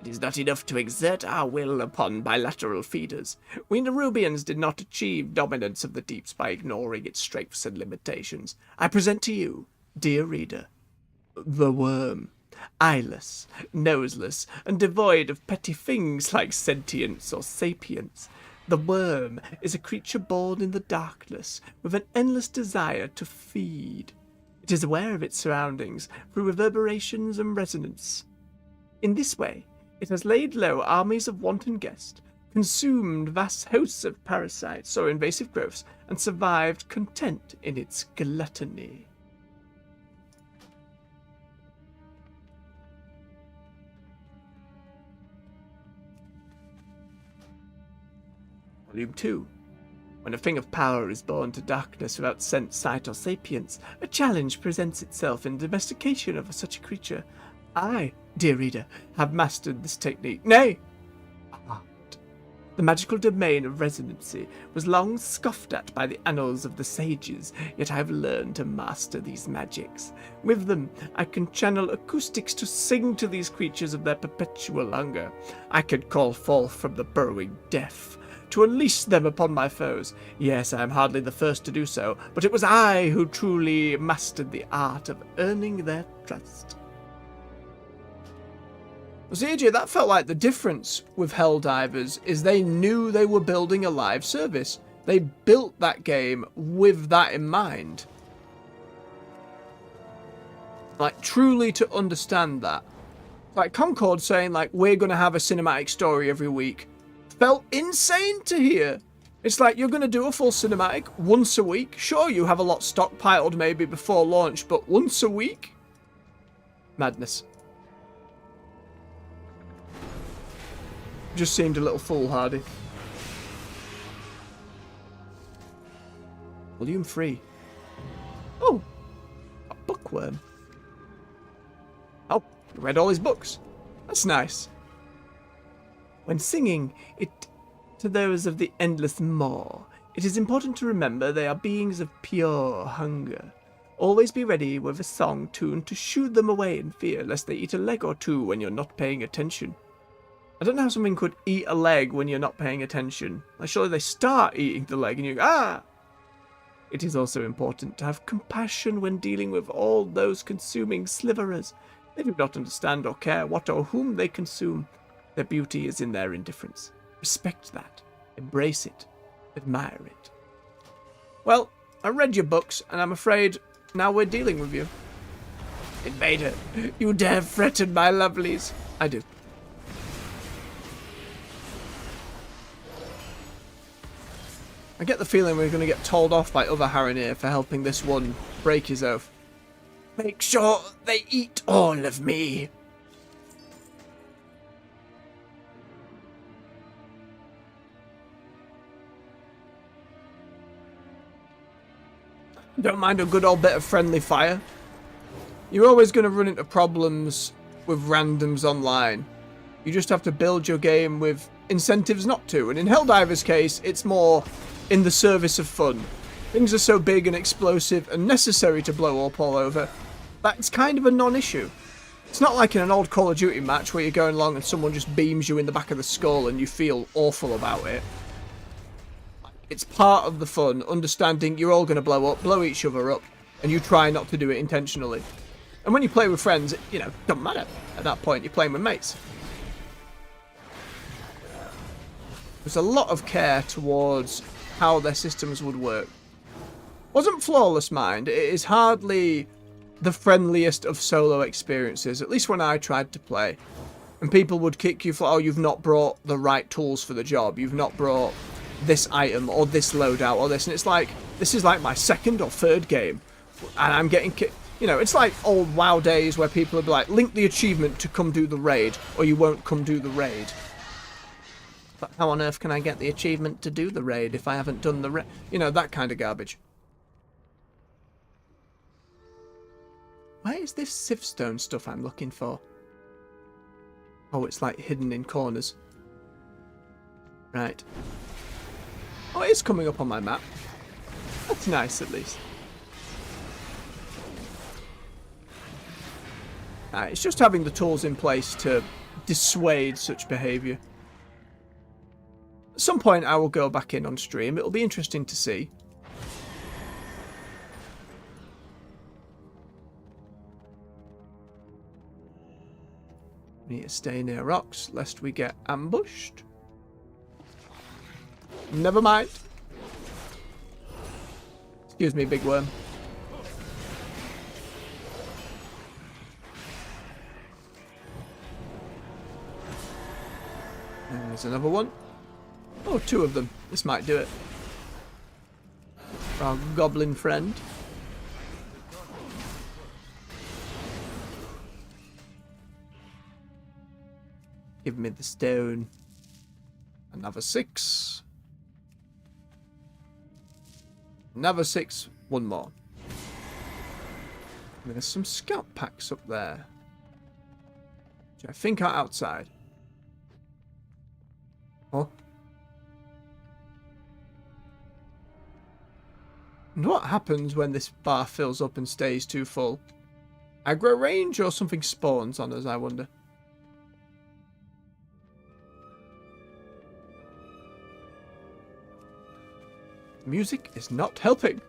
It is not enough to exert our will upon bilateral feeders. We Nerubians did not achieve dominance of the deeps by ignoring its strengths and limitations. I present to you, dear reader, the worm. Eyeless, noseless, and devoid of petty things like sentience or sapience. The worm is a creature born in the darkness, with an endless desire to feed. It is aware of its surroundings through reverberations and resonance. In this way, it has laid low armies of wanton guests, consumed vast hosts of parasites or invasive growths, and survived content in its gluttony. Volume 2. When a thing of power is born to darkness without sense, sight, or sapience, a challenge presents itself in the domestication of such a creature. I, dear reader, have mastered this technique. Nay, art. The magical domain of resonancy was long scoffed at by the annals of the sages, yet I have learned to master these magics. With them, I can channel acoustics to sing to these creatures of their perpetual hunger. I can call forth from the burrowing deaf, to unleash them upon my foes. Yes, I am hardly the first to do so, but it was I who truly mastered the art of earning their trust. See, AJ, that felt like the difference with Helldivers is they knew they were building a live service. They built that game with that in mind. Like, truly to understand that. Like, Concord saying, like, we're going to have a cinematic story every week felt insane to hear. It's like, you're going to do a full cinematic once a week. Sure, you have a lot stockpiled maybe before launch, but once a week? Madness. Just seemed a little foolhardy. Volume 3. Oh, a bookworm. Oh, you read all his books. That's nice. When singing it to those of the endless maw, it is important to remember they are beings of pure hunger. Always be ready with a song tuned to shoo them away in fear, lest they eat a leg or two when you're not paying attention. I don't know how something could eat a leg when you're not paying attention. Like, surely they start eating the leg and you go, ah! It is also important to have compassion when dealing with all those consuming sliverers. They do not understand or care what or whom they consume. Their beauty is in their indifference. Respect that. Embrace it. Admire it. Well, I read your books, and I'm afraid now we're dealing with you. Invader, you dare threaten my lovelies. I do. I get the feeling we're going to get told off by other Haranir for helping this one break his oath. Make sure they eat all of me. Don't mind a good old bit of friendly fire. You're always going to run into problems with randoms online. You just have to build your game with incentives not to. And in Helldiver's case, it's more in the service of fun. Things are so big and explosive and necessary to blow up all over that it's kind of a non-issue. It's not like in an old Call of Duty match where you're going along and someone just beams you in the back of the skull and you feel awful about it. It's part of the fun, understanding you're all going to blow up, blow each other up, and you try not to do it intentionally. And when you play with friends, it, you know, doesn't matter. At that point, you're playing with mates. There's a lot of care towards how their systems would work. Wasn't flawless, mind. It is hardly the friendliest of solo experiences, at least when I tried to play. And people would kick you for, oh, you've not brought the right tools for the job. You've not brought this item or this loadout or this. And it's like, this is like my second or third game. And I'm getting kicked. You know, it's like old WoW days where people would be like, link the achievement to come do the raid, or you won't come do the raid. But how on earth can I get the achievement to do the raid if I haven't done the raid? You know, that kind of garbage. Why is this Sifstone stuff I'm looking for? Oh, it's like hidden in corners. Right. Oh, it is coming up on my map. That's nice, at least. It's just having the tools in place to dissuade such behaviour. At some point I will go back in on stream. It'll be interesting to see. We need to stay near rocks lest we get ambushed. Never mind. Excuse me, big worm. There's another one. Oh, two of them. This might do it. Our goblin friend. Give me the stone. Another 6. Another 6. One more. And there's some scout packs up there, which I think are outside. Oh. And what happens when this bar fills up and stays too full? Aggro range or something spawns on us, I wonder. Music is not helping.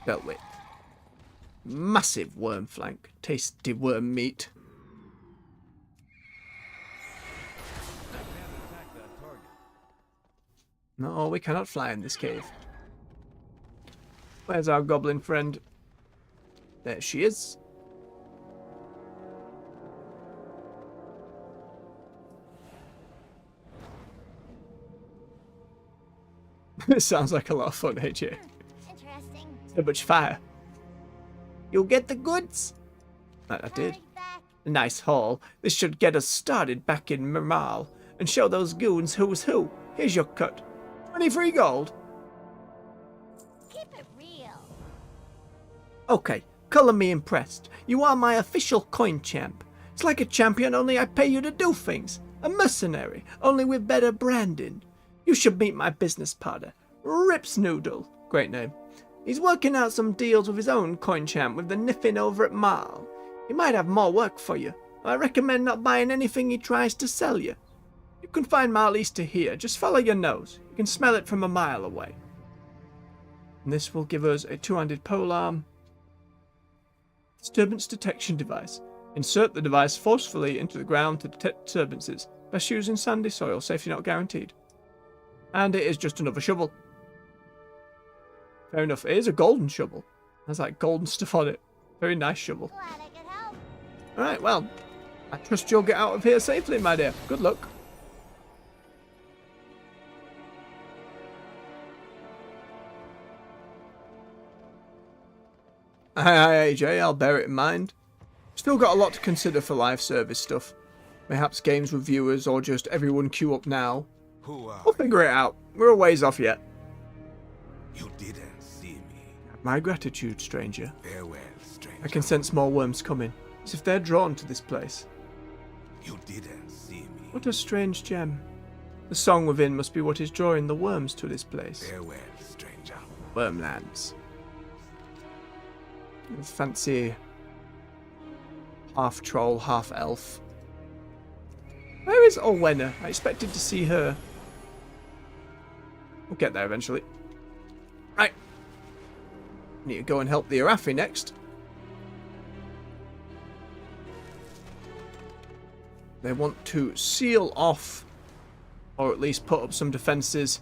Dealt with. Massive worm flank. Tasty worm meat. No, we cannot fly in this cave. Where's our goblin friend? There she is. This sounds like a lot of fun, AJ. Interesting. So much fire. You'll get the goods. That I did. A nice haul. This should get us started back in Mirmal and show those goons who's who. Here's your cut. 23 gold. Keep it real. Okay, colour me impressed. You are my official coin champ. It's like a champion, only I pay you to do things. A mercenary, only with better branding. You should meet my business partner, Rips Noodle. Great name. He's working out some deals with his own coin champ with the Niffin over at Marl. He might have more work for you. I recommend not buying anything he tries to sell you. You can find Marl east to here. Just follow your nose. You can smell it from a mile away. And this will give us a two-handed polearm. Disturbance detection device. Insert the device forcefully into the ground to detect disturbances. Best used in sandy soil. Safety not guaranteed. And it is just another shovel. Fair enough. It is a golden shovel. Has like golden stuff on it. Very nice shovel. Glad I could help. Alright, well, I trust you'll get out of here safely, my dear. Good luck. Aye, AJ, I'll bear it in mind. Still got a lot to consider for live service stuff. Perhaps games with viewers or just everyone queue up now. Who are We'll figure it out. We're a ways off yet. you? Didn't see me. My gratitude, stranger. Farewell, stranger. I can sense more worms coming, as if they're drawn to this place. You didn't see me. What a strange gem. The song within must be what is drawing the worms to this place. Farewell, stranger. Wormlands. Fancy half troll, half elf. Where is Olwenna? I expected to see her. We'll get there eventually. Right. Need to go and help the Arathi next. They want to seal off, or at least put up some defences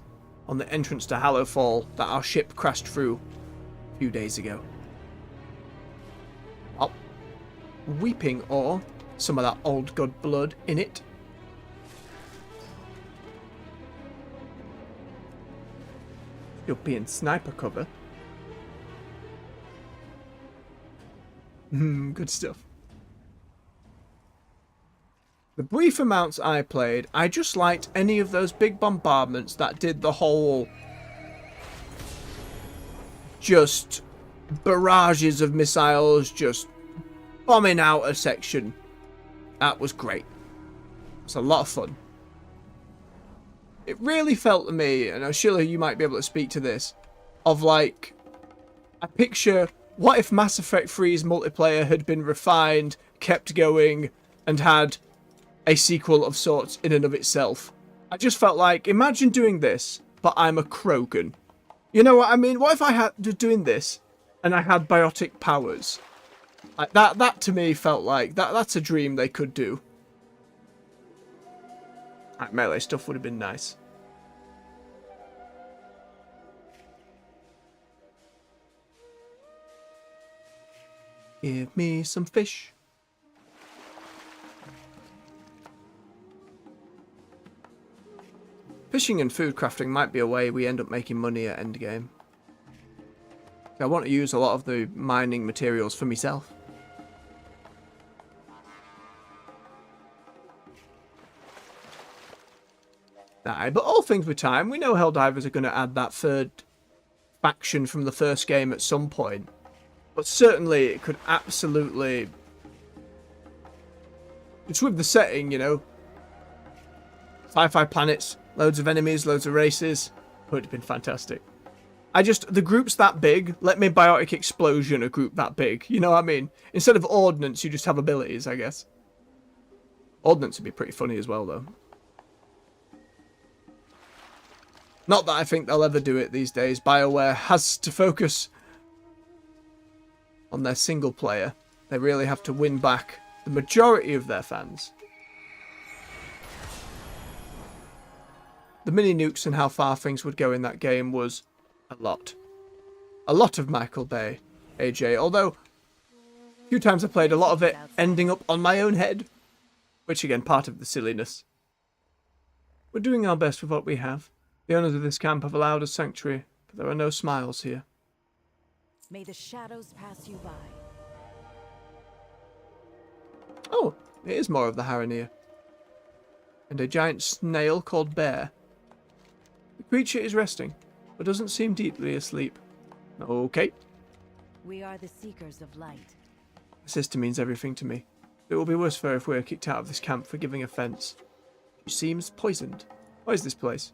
on the entrance to Hallowfall that our ship crashed through a few days ago. Oh. Weeping ore. Some of that old god blood in it. European sniper cover. Good stuff. The brief amounts I played, I just liked any of those big bombardments that did the whole just barrages of missiles just bombing out a section. That was great. It's a lot of fun. It really felt to me, and Sheila, you might be able to speak to this, of like, I picture, what if Mass Effect 3's multiplayer had been refined, kept going, and had a sequel of sorts in and of itself? I just felt like, imagine doing this, but I'm a Krogan. You know what I mean? What if I had doing this, and I had biotic powers? Like that to me felt like, that's a dream they could do. Like, melee stuff would have been nice. Give me some fish. Fishing and food crafting might be a way we end up making money at endgame. I want to use a lot of the mining materials for myself. Aye, but all things with time. We know Helldivers are going to add that third faction from the first game at some point. But certainly it could absolutely... It's with the setting, you know. Sci-fi planets, loads of enemies, loads of races. Would have been fantastic. The group's that big, let me Biotic Explosion a group that big. You know what I mean? Instead of Ordnance, you just have abilities, I guess. Ordnance would be pretty funny as well, though. Not that I think they'll ever do it these days. BioWare has to focus on their single player. They really have to win back the majority of their fans. The mini nukes and how far things would go in that game was a lot. A lot of Michael Bay, AJ. Although, a few times I played a lot of it ending up on my own head. Which again, part of the silliness. We're doing our best with what we have. The owners of this camp have allowed us sanctuary, but there are no smiles here. May the shadows pass you by. Oh, it is more of the Haranir. And a giant snail called Bear. The creature is resting, but doesn't seem deeply asleep. Okay. We are the seekers of light. My sister means everything to me. It will be worse for her if we are kicked out of this camp for giving offence. She seems poisoned. What is this place?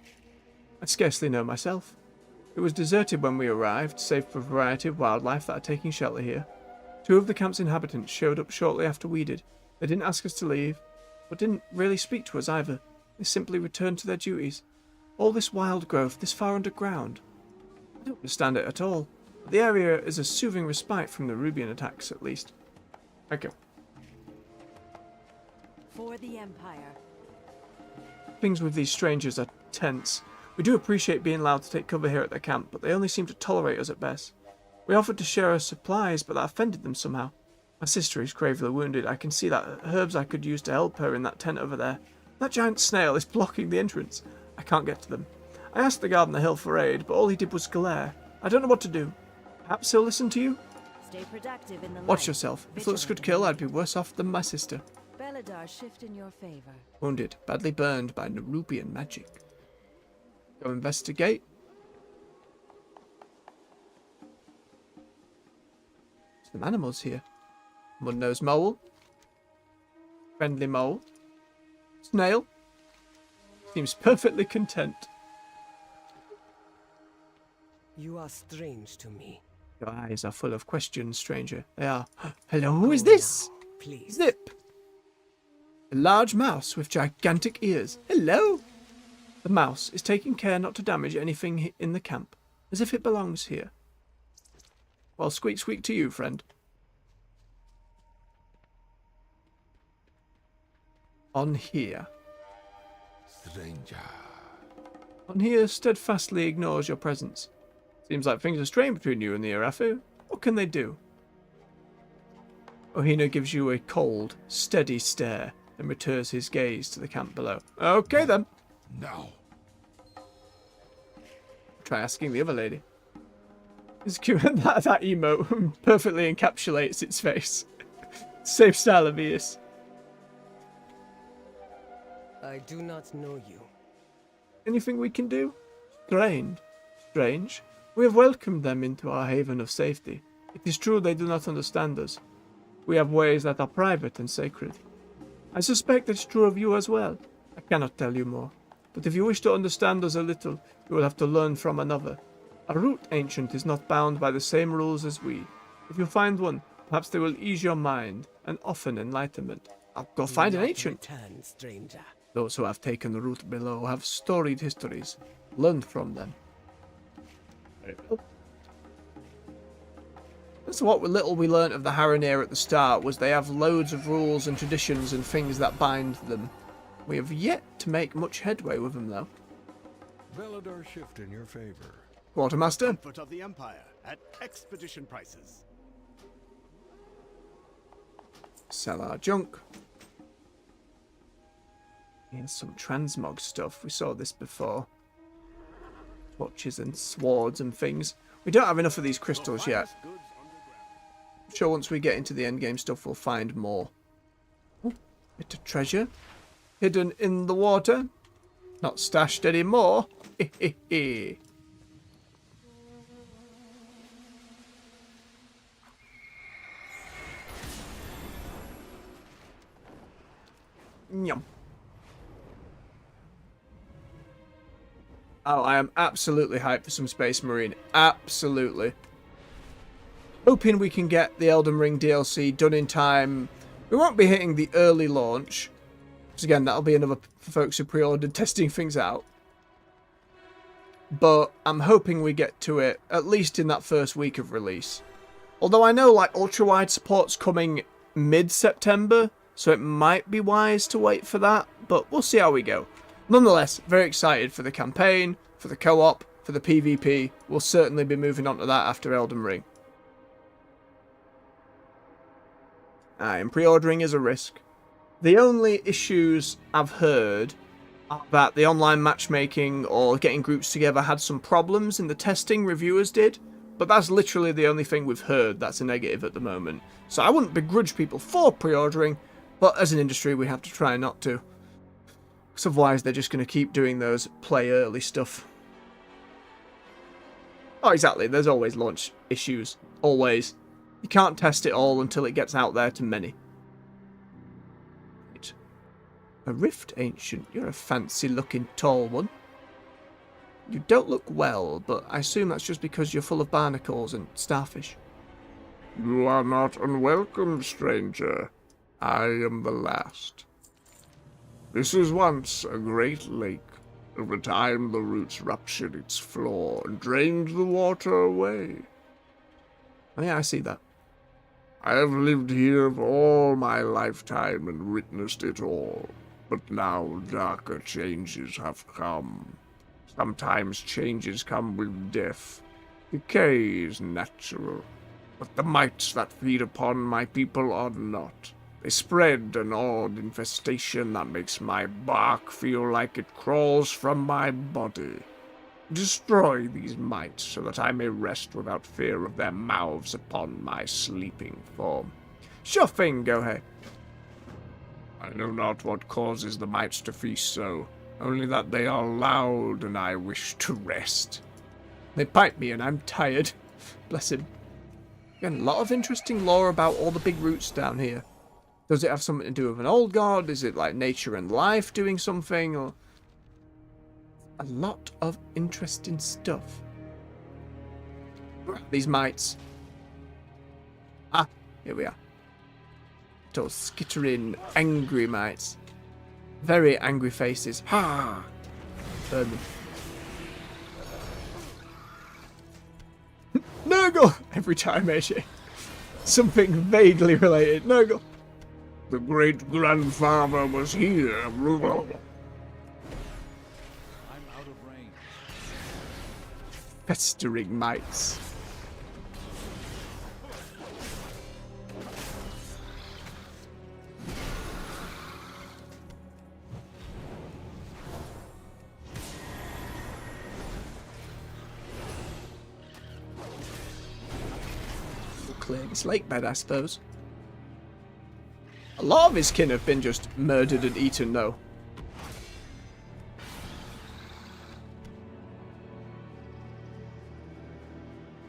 I scarcely know myself. It was deserted when we arrived, save for a variety of wildlife that are taking shelter here. 2 of the camp's inhabitants showed up shortly after we did. They didn't ask us to leave, but didn't really speak to us either. They simply returned to their duties. All this wild growth, this far underground. I don't understand it at all. But the area is a soothing respite from the Rubian attacks, at least. Thank you. For the Empire. Things with these strangers are tense. We do appreciate being allowed to take cover here at their camp, but they only seem to tolerate us at best. We offered to share our supplies, but that offended them somehow. My sister is gravely wounded. I can see that herbs I could use to help her in that tent over there. That giant snail is blocking the entrance. I can't get to them. I asked the guard on the hill for aid, but all he did was glare. I don't know what to do. Perhaps he'll listen to you? Stay productive in the Watch light. yourself. If looks could kill, I'd be worse off than my sister. Beladar shift in your favor. Wounded, badly burned by Nerubian magic. Go investigate. Some animals here. Mud-nosed mole. Friendly mole. Snail. Seems perfectly content. You are strange to me. Your eyes are full of questions, stranger. They are. Hello, who is this? Now, please. Zip. A large mouse with gigantic ears. Hello. The mouse is taking care not to damage anything in the camp, as if it belongs here. Well, squeak squeak to you, friend. On here. Stranger. On here steadfastly ignores your presence. Seems like things are strained between you and the Arafu. What can they do? Ohina gives you a cold, steady stare and returns his gaze to the camp below. Okay then. Now. Try asking the other lady. It's cute. that emote perfectly encapsulates its face. Same style of ears. I do not know you. Anything we can do? Strange. We have welcomed them into our haven of safety. It is true they do not understand us. We have ways that are private and sacred. I suspect it's true of you as well. I cannot tell you more. But if you wish to understand us a little, you will have to learn from another. A root ancient is not bound by the same rules as we. If you find one, perhaps they will ease your mind and often enlightenment. I'll go find an ancient. Return, stranger. Those who have taken the route below have storied histories. Learn from them. Very well. That's what little we learnt of the Haranir at the start, was they have loads of rules and traditions and things that bind them. We have yet to make much headway with them, though. Beladar shift in your favor. Quartermaster? Comfort of the Empire at expedition prices. Sell our junk. Here's some transmog stuff. We saw this before. Torches and swords and things. We don't have enough of these crystals yet. I'm sure once we get into the endgame stuff we'll find more. Ooh, bit of treasure. Hidden in the water. Not stashed anymore. Hehehe. Yum. Oh, I am absolutely hyped for some Space Marine. Absolutely. Hoping we can get the Elden Ring DLC done in time. We won't be hitting the early launch. Because again, that'll be another for folks who pre-ordered testing things out. But I'm hoping we get to it at least in that first week of release. Although I know like ultra-wide support's coming mid-September, so it might be wise to wait for that, but we'll see how we go. Nonetheless, very excited for the campaign, for the co-op, for the PvP. We'll certainly be moving on to that after Elden Ring. And pre-ordering is a risk. The only issues I've heard are that the online matchmaking or getting groups together had some problems in the testing reviewers did, but that's literally the only thing we've heard that's a negative at the moment. So I wouldn't begrudge people for pre-ordering, but as an industry we have to try not to. Because otherwise they're just going to keep doing those play early stuff. Oh, exactly. There's always launch issues. Always. You can't test it all until it gets out there to many. Right. A Rift Ancient. You're a fancy-looking tall one. You don't look well, but I assume that's just because you're full of barnacles and starfish. You are not unwelcome, stranger. I am the last. This is once a great lake. Over time, the roots ruptured its floor and drained the water away. Oh yeah, I see that. I have lived here for all my lifetime and witnessed it all. But now darker changes have come. Sometimes changes come with death. Decay is natural. But the mites that feed upon my people are not. They spread an odd infestation that makes my bark feel like it crawls from my body. Destroy these mites so that I may rest without fear of their mouths upon my sleeping form. Sure thing, go ahead. I know not what causes the mites to feast so, only that they are loud and I wish to rest. They bite me and I'm tired. Bless him. Again, a lot of interesting lore about all the big roots down here. Does it have something to do with an old god? Is it like nature and life doing something? Or a lot of interesting stuff. These mites. Ah, here we are. Those skittering, angry mites. Very angry faces. Ha! Burn them. Nurgle! Every time, AJ. Something vaguely related. Nurgle. The great-grandfather was here. I'm out of range. Festering mites. We'll clear this lake bed, I suppose. A lot of his kin have been just murdered and eaten, though.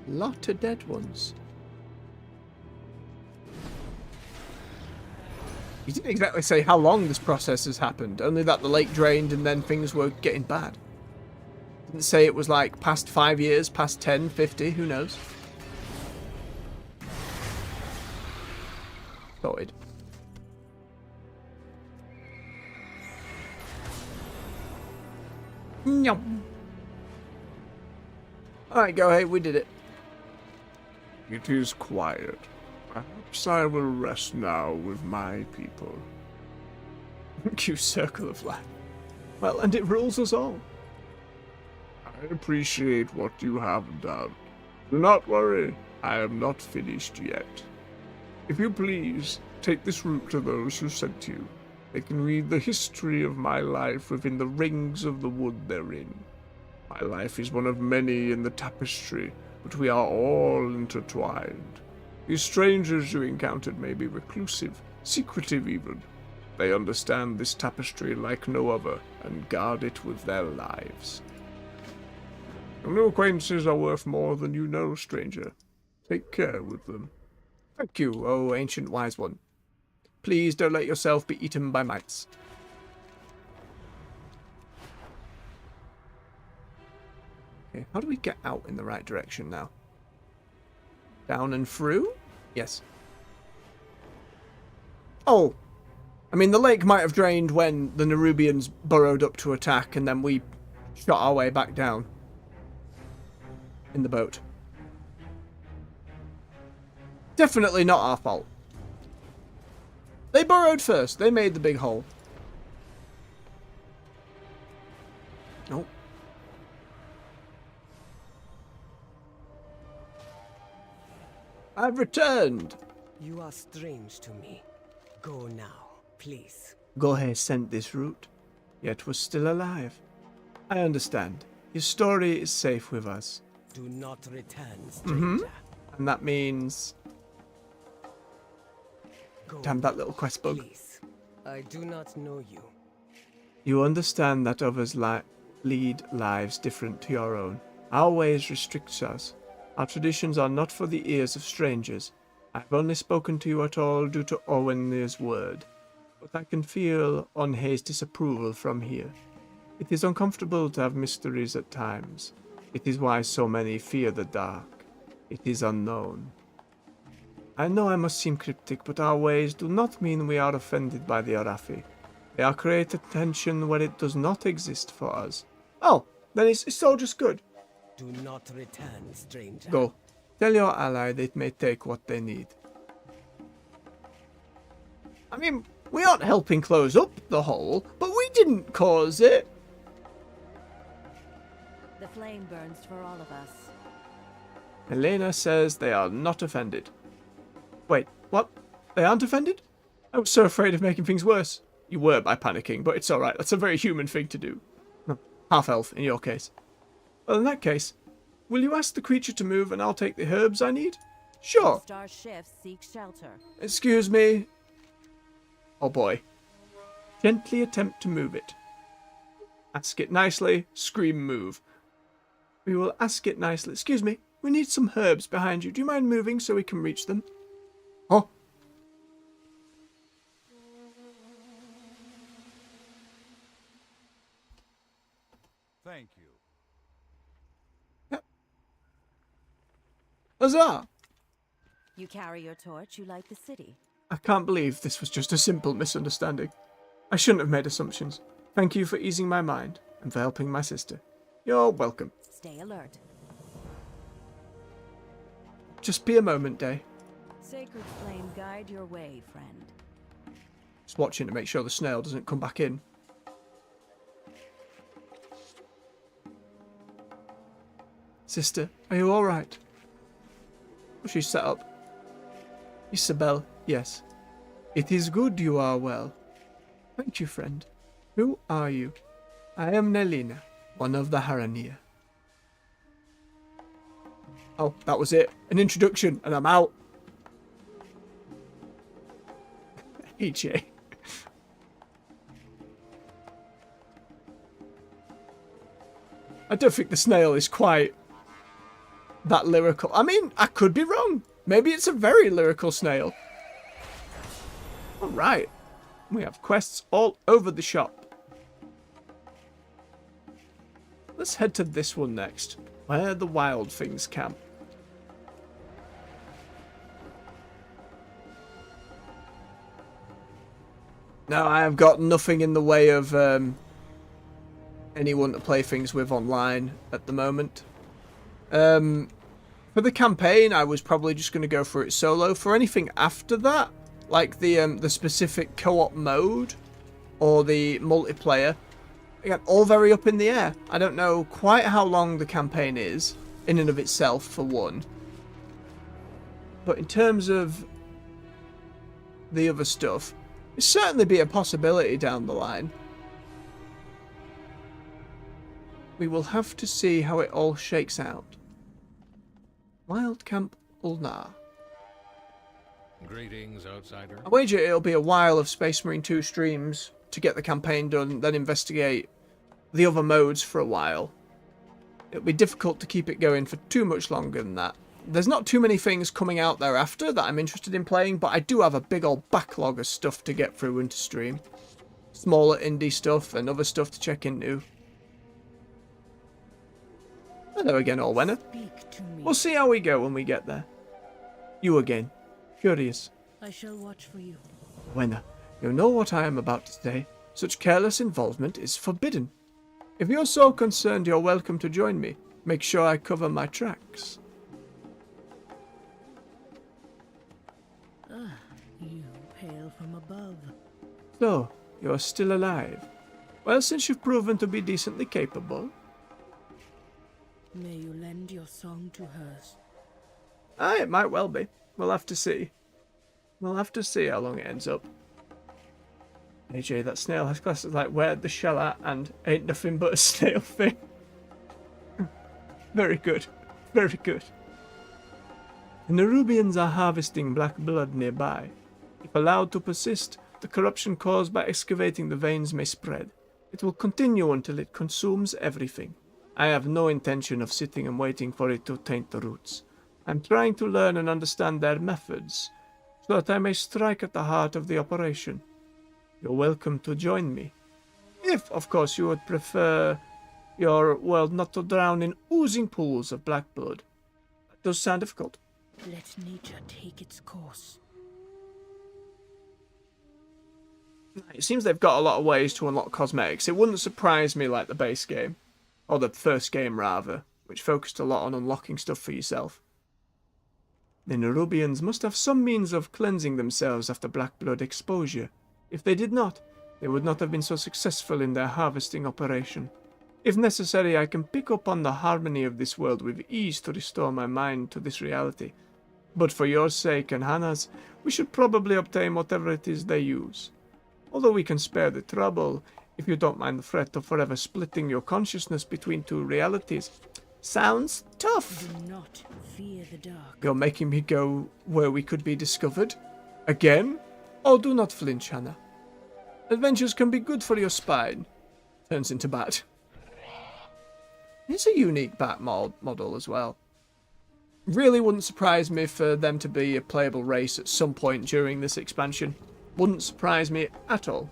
Lot of dead ones. He didn't exactly say how long this process has happened, only that the lake drained and then things were getting bad. Didn't say it was like past 5 years, past 10, 50, who knows. Sorted. Yum. Alright, go ahead, we did it. It is quiet. Perhaps I will rest now with my people. You circle of life. Well, and it rules us all. I appreciate what you have done. Do not worry, I am not finished yet. If you please, take this route to those who sent you. They can read the history of my life within the rings of the wood therein. My life is one of many in the tapestry, but we are all intertwined. These strangers you encountered may be reclusive, secretive even. They understand this tapestry like no other, and guard it with their lives. Your new acquaintances are worth more than you know, stranger. Take care with them. Thank you, O ancient wise one. Please don't let yourself be eaten by mites. Okay, how do we get out in the right direction now? Down and through? Yes. Oh! I mean, the lake might have drained when the Nerubians burrowed up to attack, and then we shot our way back down. In the boat. Definitely not our fault. They burrowed first. They made the big hole. Nope. I've returned. You are strange to me. Go now, please. Gohe sent this route, yet was still alive. I understand. His story is safe with us. Do not return, stranger. And that means... Go Damn that little quest bug. please. I do not know you. You understand that others lead lives different to your own. Our ways restrict us. Our traditions are not for the ears of strangers. I have only spoken to you at all due to Owen's word. But I can feel Onhei's disapproval from here. It is uncomfortable to have mysteries at times. It is why so many fear the dark. It is unknown. I know I must seem cryptic, but our ways do not mean we are offended by the Arathi. They are created tension where it does not exist for us. Oh, then it's all just good. Do not return, stranger. Go. Tell your ally they may take what they need. I mean, we aren't helping close up the hole, but we didn't cause it. The flame burns for all of us. Elena says they are not offended. Wait, what? They aren't offended? I was so afraid of making things worse. You were by panicking, but it's alright. That's a very human thing to do. No, half-elf in your case. Well, in that case, will you ask the creature to move and I'll take the herbs I need? Sure. Star shifts seek shelter. Excuse me. Oh boy. Gently attempt to move it. Ask it nicely. Scream move. We will ask it nicely. Excuse me. We need some herbs behind you. Do you mind moving so we can reach them? Oh. Thank you. Yep. Huzzah! You carry your torch, you light the city. I can't believe this was just a simple misunderstanding. I shouldn't have made assumptions. Thank you for easing my mind and for helping my sister. You're welcome. Stay alert. Just be a moment, Day. Sacred flame guide your way, friend. Just watching to make sure the snail doesn't come back in. Sister, are you alright? Oh, she's set up. Isabel, yes. It is good you are well. Thank you, friend. Who are you? I am Nelina, one of the Harania. Oh, that was it. An introduction, and I'm out. AJ. I don't think the snail is quite that lyrical. I mean, I could be wrong. Maybe it's a very lyrical snail. Alright. We have quests all over the shop. Let's head to this one next, where the wild things camp. Now, I have got nothing in the way of anyone to play things with online at the moment. For the campaign, I was probably just going to go for it solo. For anything after that, like the specific co-op mode or the multiplayer, again, all very up in the air. I don't know quite how long the campaign is, in and of itself, for one. But in terms of the other stuff, it'd certainly be a possibility down the line. We will have to see how it all shakes out. Wild Camp Ulnar. Greetings, outsider. I wager it'll be a while of Space Marine 2 streams to get the campaign done, then investigate the other modes for a while. It'll be difficult to keep it going for too much longer than that. There's not too many things coming out thereafter that I'm interested in playing, but I do have a big old backlog of stuff to get through and to stream. Smaller indie stuff and other stuff to check into. Hello again, Orwenna. We'll see how we go when we get there. You again. Curious. I shall watch for you. Orwenna, you know what I am about to say. Such careless involvement is forbidden. If you're so concerned, you're welcome to join me. Make sure I cover my tracks. Ah, you hail from above. So, you're still alive. Well, since you've proven to be decently capable. May you lend your song to hers. Ah, it might well be. We'll have to see. We'll have to see how long it ends up. AJ, that snail has classes like where the shell at and ain't nothing but a snail thing. Very good. Very good. The Nerubians are harvesting black blood nearby. If allowed to persist, the corruption caused by excavating the veins may spread. It will continue until it consumes everything. I have no intention of sitting and waiting for it to taint the roots. I'm trying to learn and understand their methods, so that I may strike at the heart of the operation. You're welcome to join me. If, of course, you would prefer your world not to drown in oozing pools of black blood. That does sound difficult. Let nature take its course. It seems they've got a lot of ways to unlock cosmetics. It wouldn't surprise me like the base game. Or the first game, rather, which focused a lot on unlocking stuff for yourself. The Nerubians must have some means of cleansing themselves after black blood exposure. If they did not, they would not have been so successful in their harvesting operation. If necessary, I can pick up on the harmony of this world with ease to restore my mind to this reality. But for your sake and Hannah's, we should probably obtain whatever it is they use. Although we can spare the trouble, if you don't mind the threat of forever splitting your consciousness between two realities. Sounds tough. Do not fear the dark. You're making me go where we could be discovered? Again? Oh, do not flinch, Hannah. Adventures can be good for your spine. Turns into bat. It's a unique bat model as well. Really wouldn't surprise me for them to be a playable race at some point during this expansion. Wouldn't surprise me at all.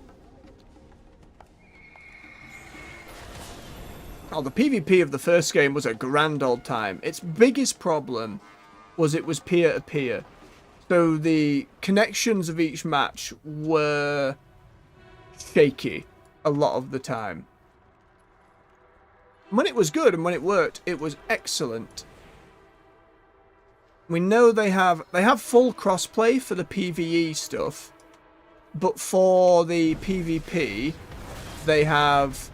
Oh, the PvP of the first game was a grand old time. Its biggest problem was it was peer-to-peer. So the connections of each match were shaky a lot of the time. When it was good and when it worked, it was excellent. We know they have full crossplay for the PvE stuff, but for the PvP, they have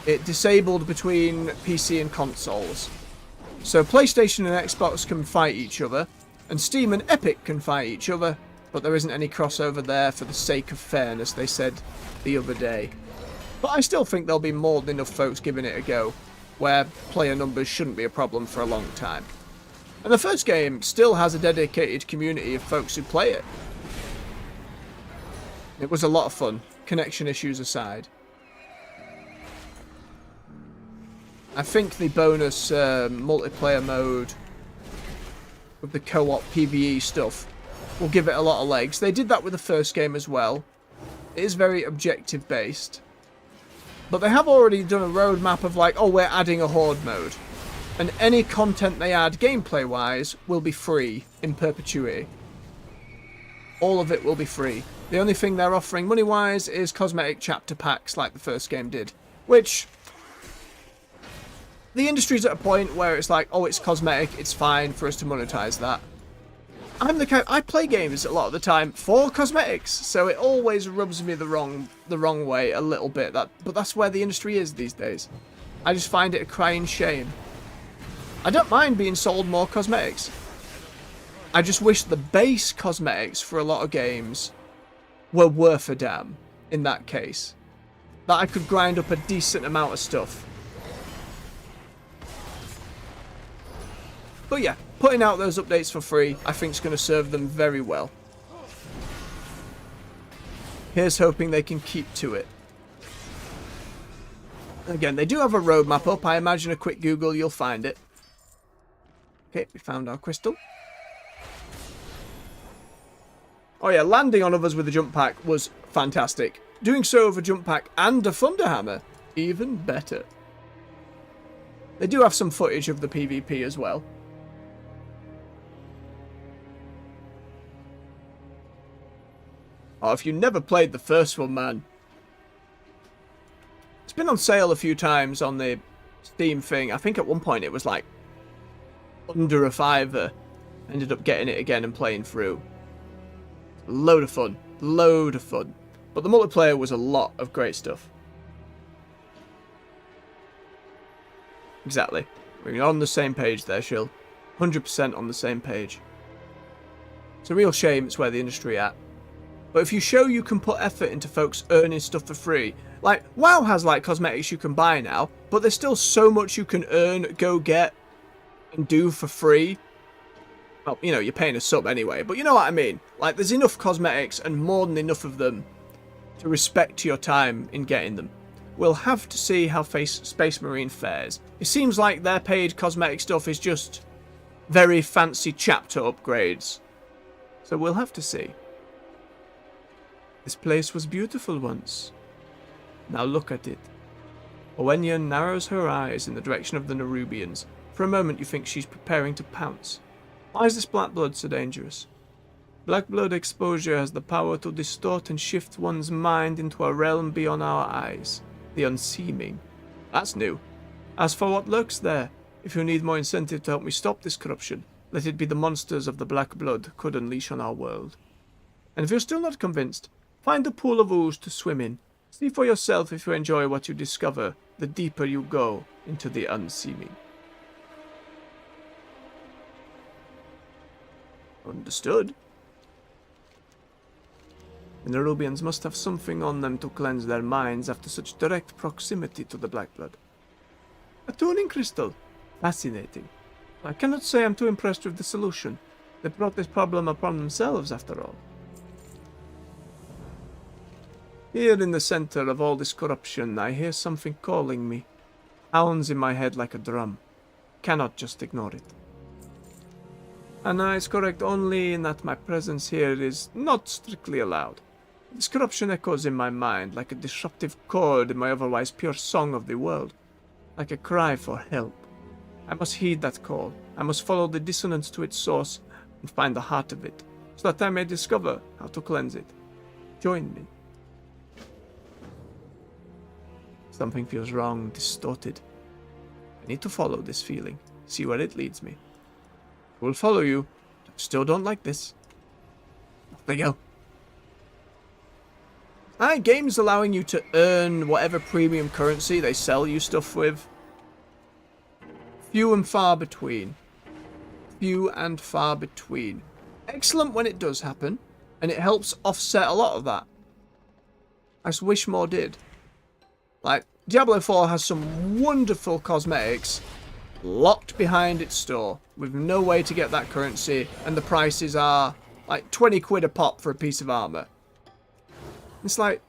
it disabled between PC and consoles. So PlayStation and Xbox can fight each other, and Steam and Epic can fight each other, but there isn't any crossover there for the sake of fairness, they said the other day. But I still think there'll be more than enough folks giving it a go, where player numbers shouldn't be a problem for a long time. And the first game still has a dedicated community of folks who play it. It was a lot of fun, connection issues aside. I think the bonus multiplayer mode with the co-op PvE stuff will give it a lot of legs. They did that with the first game as well. It is very objective based. But they have already done a roadmap of like, oh, we're adding a horde mode. And any content they add gameplay-wise will be free in perpetuity. All of it will be free. The only thing they're offering money-wise is cosmetic chapter packs like the first game did. Which, the industry's at a point where it's like, oh, it's cosmetic, it's fine for us to monetize that. I play games a lot of the time for cosmetics, so it always rubs me the wrong way a little bit. But that's where the industry is these days. I just find it a crying shame. I don't mind being sold more cosmetics. I just wish the base cosmetics for a lot of games were worth a damn in that case. That I could grind up a decent amount of stuff. But yeah, putting out those updates for free, I think is going to serve them very well. Here's hoping they can keep to it. Again, they do have a roadmap up. I imagine a quick Google, you'll find it. Okay, we found our crystal. Oh yeah, landing on others with a jump pack was fantastic. Doing so with a jump pack and a thunderhammer, even better. They do have some footage of the PvP as well. Oh, if you never played the first one, man. It's been on sale a few times on the Steam thing. I think at one point it was like under a $5. Ended up getting it again and playing through. Load of fun. Load of fun. But the multiplayer was a lot of great stuff. Exactly. We're on the same page there, Shill. 100% on the same page. It's a real shame it's where the industry at. But if you show you can put effort into folks earning stuff for free, like WoW has like cosmetics you can buy now, but there's still so much you can earn, go get, and do for free. Well, you know, you're paying a sub anyway, but you know what I mean. Like, there's enough cosmetics and more than enough of them to respect your time in getting them. We'll have to see how Space Marine fares. It seems like their paid cosmetic stuff is just very fancy chapter upgrades. So we'll have to see. This place was beautiful once. Now look at it. Owenia narrows her eyes in the direction of the Nerubians. For a moment you think she's preparing to pounce. Why is this black blood so dangerous? Black blood exposure has the power to distort and shift one's mind into a realm beyond our eyes. The unseeming. That's new. As for what lurks there, if you need more incentive to help me stop this corruption, let it be the monsters of the black blood could unleash on our world. And if you're still not convinced, find a pool of ooze to swim in. See for yourself if you enjoy what you discover, the deeper you go into the unseeming. Understood. The Nerubians must have something on them to cleanse their minds after such direct proximity to the Blackblood. A tuning crystal. Fascinating. I cannot say I'm too impressed with the solution. They brought this problem upon themselves, after all. Here in the center of all this corruption, I hear something calling me. Pounds in my head like a drum. Cannot just ignore it. And I is correct only in that my presence here is not strictly allowed. This corruption echoes in my mind like a disruptive chord in my otherwise pure song of the world, like a cry for help. I must heed that call. I must follow the dissonance to its source and find the heart of it, so that I may discover how to cleanse it. Join me. Something feels wrong, distorted. I need to follow this feeling, see where it leads me. I will follow you. I still don't like this. Off they go. Games allowing you to earn whatever premium currency they sell you stuff with. Few and far between. Few and far between. Excellent when it does happen, and it helps offset a lot of that. I just wish more did. Like, Diablo 4 has some wonderful cosmetics locked behind its store with no way to get that currency, and the prices are like 20 quid a pop for a piece of armor. It's like,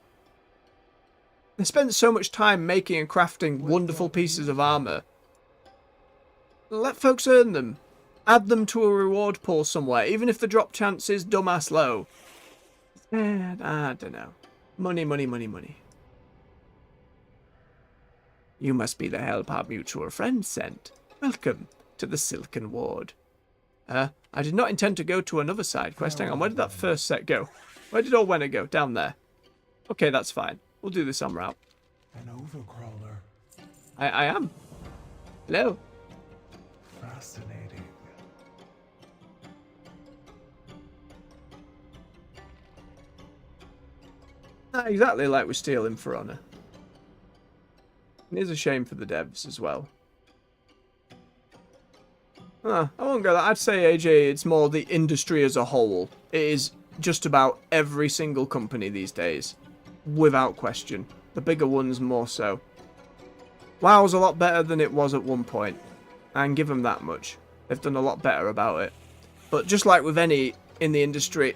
they spent so much time making and crafting wonderful pieces of armor. Let folks earn them. Add them to a reward pool somewhere, even if the drop chance is dumbass low. I don't know. Money, money, money, money. You must be the help our mutual friend sent. Welcome to the Silken Ward. I did not intend to go to another side quest. Hang on, where did that first set go? Where did Orwenna go? Down there. Okay, that's fine. We'll do this en route. An overcrawler. I am. Hello. Fascinating. Not exactly like we're stealing For Honor. It is a shame for the devs as well. I won't go that. I'd say, AJ, it's more the industry as a whole. It is just about every single company these days. Without question. The bigger ones more so. WoW's a lot better than it was at one point. I can give them that much. They've done a lot better about it. But just like with any in the industry,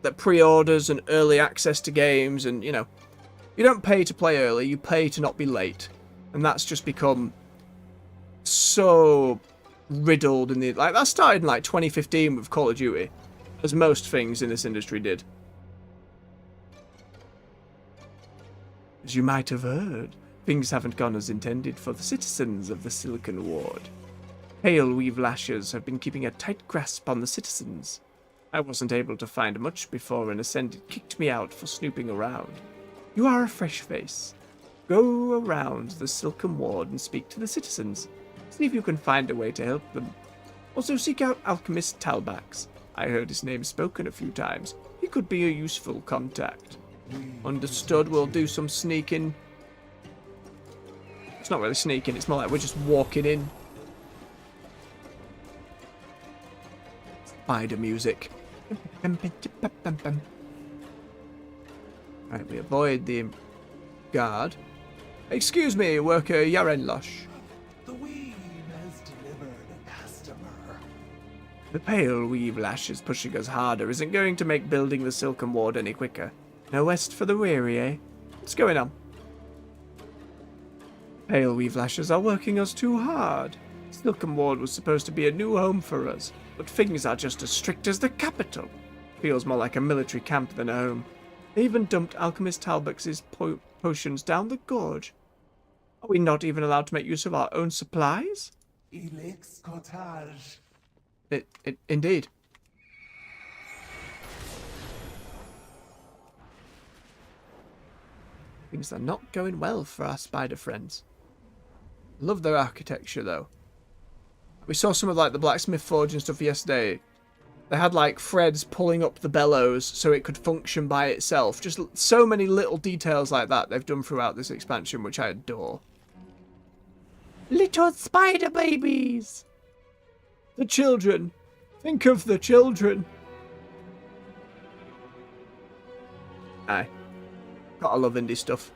that pre-orders and early access to games and, you know, you don't pay to play early, you pay to not be late. And that's just become so riddled in the... Like, that started in, like, 2015 with Call of Duty. As most things in this industry did. As you might have heard, things haven't gone as intended for the citizens of the Silken Ward. Pale Weave Lashers have been keeping a tight grasp on the citizens. I wasn't able to find much before an Ascended kicked me out for snooping around. You are a fresh face. Go around the Silken Ward and speak to the citizens. See if you can find a way to help them. Also seek out Alchemist Talbax. I heard his name spoken a few times. He could be a useful contact. Understood, we'll do some sneaking. It's not really sneaking, it's more like we're just walking in. Spider music. Right, we avoid the guard. Excuse me, worker Yarenlosh. The weave has delivered a customer. The Pale Weave Lash is pushing us harder isn't going to make building the Silken Ward any quicker. No rest for the weary, eh? What's going on? Pale Weave Lashers are working us too hard. Silken Ward was supposed to be a new home for us, but things are just as strict as the capital. Feels more like a military camp than a home. They even dumped Alchemist Talbax's potions down the gorge. Are we not even allowed to make use of our own supplies? Elix Cottage. Indeed. Things are not going well for our spider friends. Love their architecture, though. We saw some of like the blacksmith forge and stuff yesterday. They had like threads pulling up the bellows so it could function by itself. Just so many little details like that they've done throughout this expansion, which I adore. Little spider babies! The children. Think of the children. Aye. Gotta love indie stuff.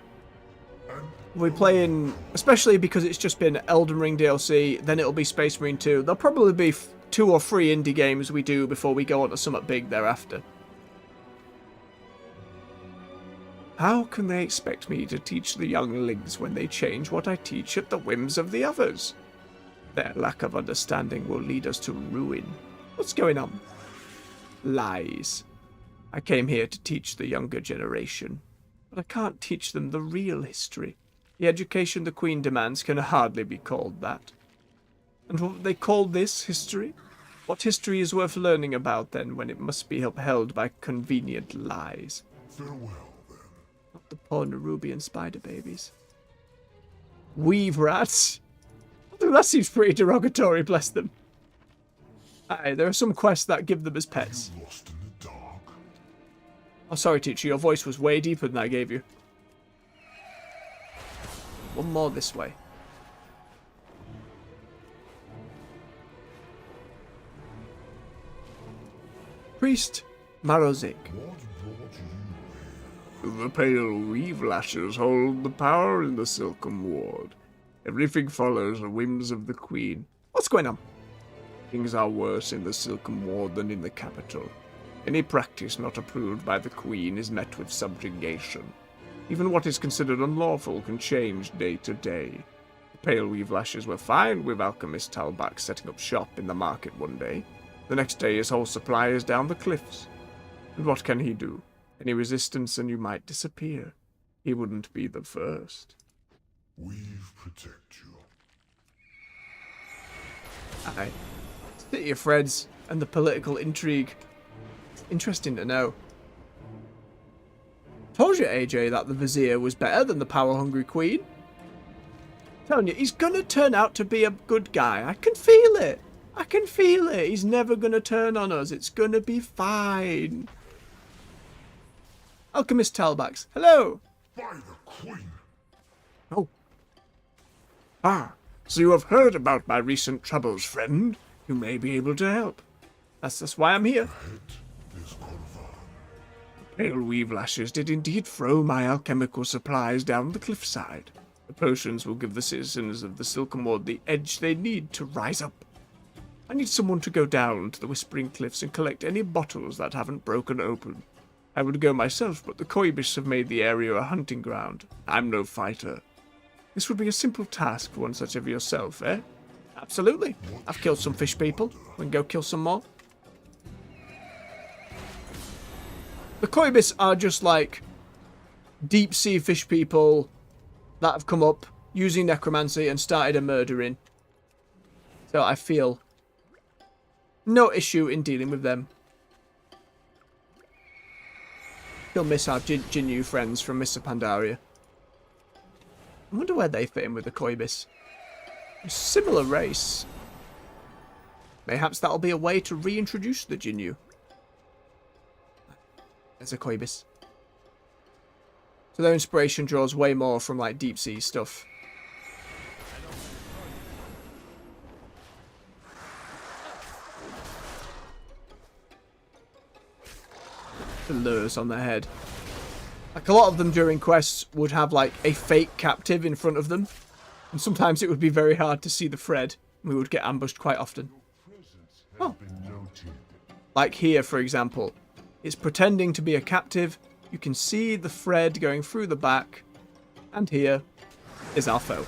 We're playing, especially because it's just been Elden Ring DLC, then it'll be Space Marine 2. There'll probably be 2 or 3 indie games we do before we go on to something big thereafter. How can they expect me to teach the younglings when they change what I teach at the whims of the others? Their lack of understanding will lead us to ruin. What's going on? Lies. I came here to teach the younger generation, but I can't teach them the real history. The education the Queen demands can hardly be called that. And what they call this history? What history is worth learning about, then, when it must be upheld by convenient lies? Farewell, then. Not the poor Nerubian spider babies. Weave rats? That seems pretty derogatory, bless them. Aye, there are some quests that give them as pets. Lost in the dark. Oh, sorry, teacher, your voice was way deeper than I gave you. One more this way. Priest Marozik. What brought you here? The pale weave lashes hold the power in the Silken Ward. Everything follows the whims of the Queen. What's going on? Things are worse in the Silken Ward than in the capital. Any practice not approved by the Queen is met with subjugation. Even what is considered unlawful can change day to day. The pale weave lashes were fine with alchemist Talbach setting up shop in the market one day. The next day his whole supply is down the cliffs. And what can he do? Any resistance and you might disappear. He wouldn't be the first. Weave protect you. Aye. City of Threads and the political intrigue. Interesting to know. Told you, AJ, that the Vizier was better than the power-hungry Queen. Telling you, he's gonna turn out to be a good guy. I can feel it. I can feel it. He's never gonna turn on us. It's gonna be fine. Alchemist Talbax. Hello. By the Queen. Oh. Ah, so you have heard about my recent troubles, friend. You may be able to help. That's why I'm here. It is confirmed. Pale weave lashes did indeed throw my alchemical supplies down the cliffside. The potions will give the citizens of the Silken Ward the edge they need to rise up. I need someone to go down to the Whispering Cliffs and collect any bottles that haven't broken open. I would go myself, but the Koibis have made the area a hunting ground. I'm no fighter. This would be a simple task for one such as yourself, eh? Absolutely. I've killed some fish people. We can go kill some more. The Koibis are just like deep sea fish people that have come up using necromancy and started a murdering. So I feel no issue in dealing with them. Still miss our Jinyu friends from Mr. Pandaria. I wonder where they fit in with the Koibis. A similar race. Perhaps that'll be a way to reintroduce the Jinyu. There's a Koibis. So their inspiration draws way more from like deep sea stuff. The lures on their head. Like a lot of them during quests would have like a fake captive in front of them. And sometimes it would be very hard to see the thread. We would get ambushed quite often. Oh. Like here, for example. It's pretending to be a captive. You can see the thread going through the back. And here is our foe.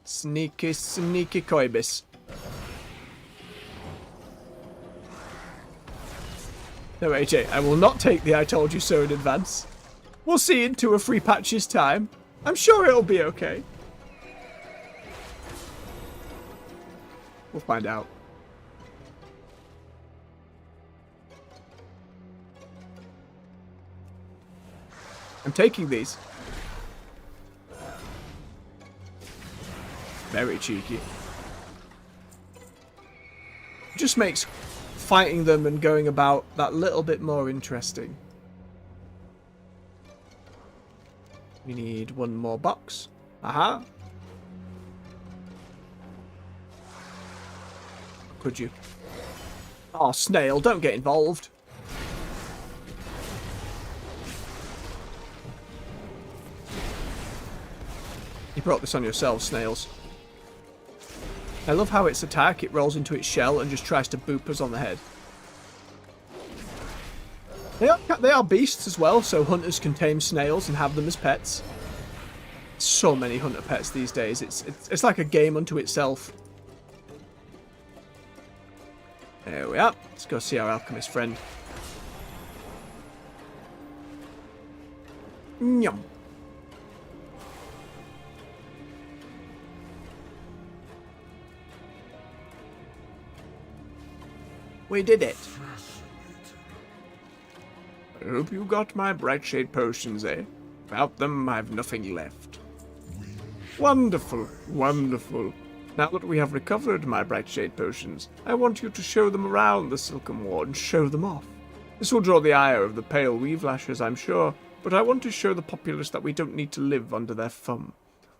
Sneaky, sneaky Koibis. No, AJ, I will not take the I told you so in advance. We'll see in 2 or 3 patches time. I'm sure it'll be okay. We'll find out. I'm taking these. Very cheeky. Just makes fighting them and going about that little bit more interesting. We need one more box. Aha. Could you? Oh, snail, don't get involved. You brought this on yourselves, snails. I love how its attack, it rolls into its shell and just tries to boop us on the head. They are beasts as well, so hunters can tame snails and have them as pets. So many hunter pets these days. It's like a game unto itself. There we are. Let's go see our alchemist friend. Yum. We did it. I hope you got my bright shade potions, eh? Without them, I've nothing left. Wonderful, wonderful. Now that we have recovered my bright shade potions, I want you to show them around the Silken Ward and show them off. This will draw the ire of the pale weavelashers, I'm sure, but I want to show the populace that we don't need to live under their thumb.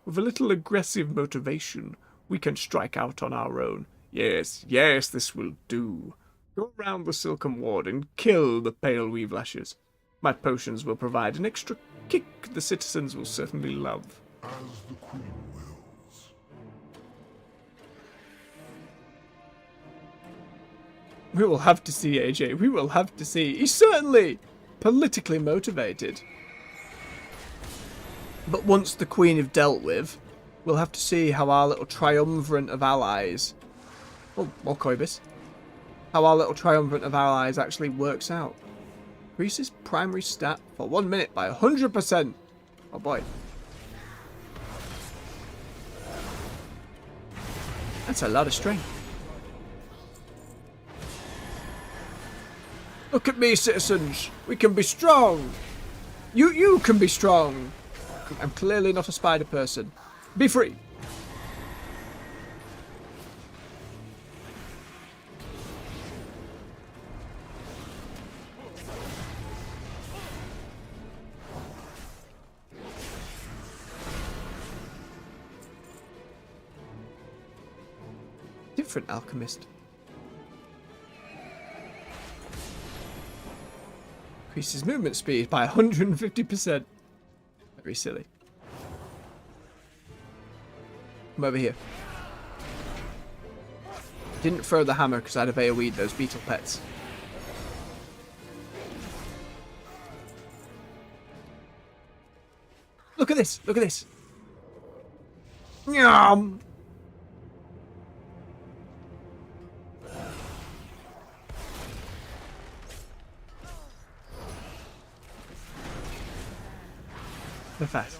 With a little aggressive motivation, we can strike out on our own. Yes, yes, this will do. Go around the Silken Ward and kill the pale weavelashers. My potions will provide an extra kick the citizens will certainly love. As the Queen wills. We will have to see, AJ. We will have to see. He's certainly politically motivated. But once the Queen have dealt with, we'll have to see how our little triumvirate of allies... Oh, more Koibus. How our little triumvirate of allies actually works out. Increases primary stat for 1 minute by 100%. Oh boy. That's a lot of strength. Look at me, citizens. We can be strong. You can be strong. I'm clearly not a spider person. Be free. Different alchemist. Increases movement speed by 150%. Very silly. Come over here. Didn't throw the hammer because I'd have AoE'd those beetle pets. Look at this! Look at this! Nyam! They're fast.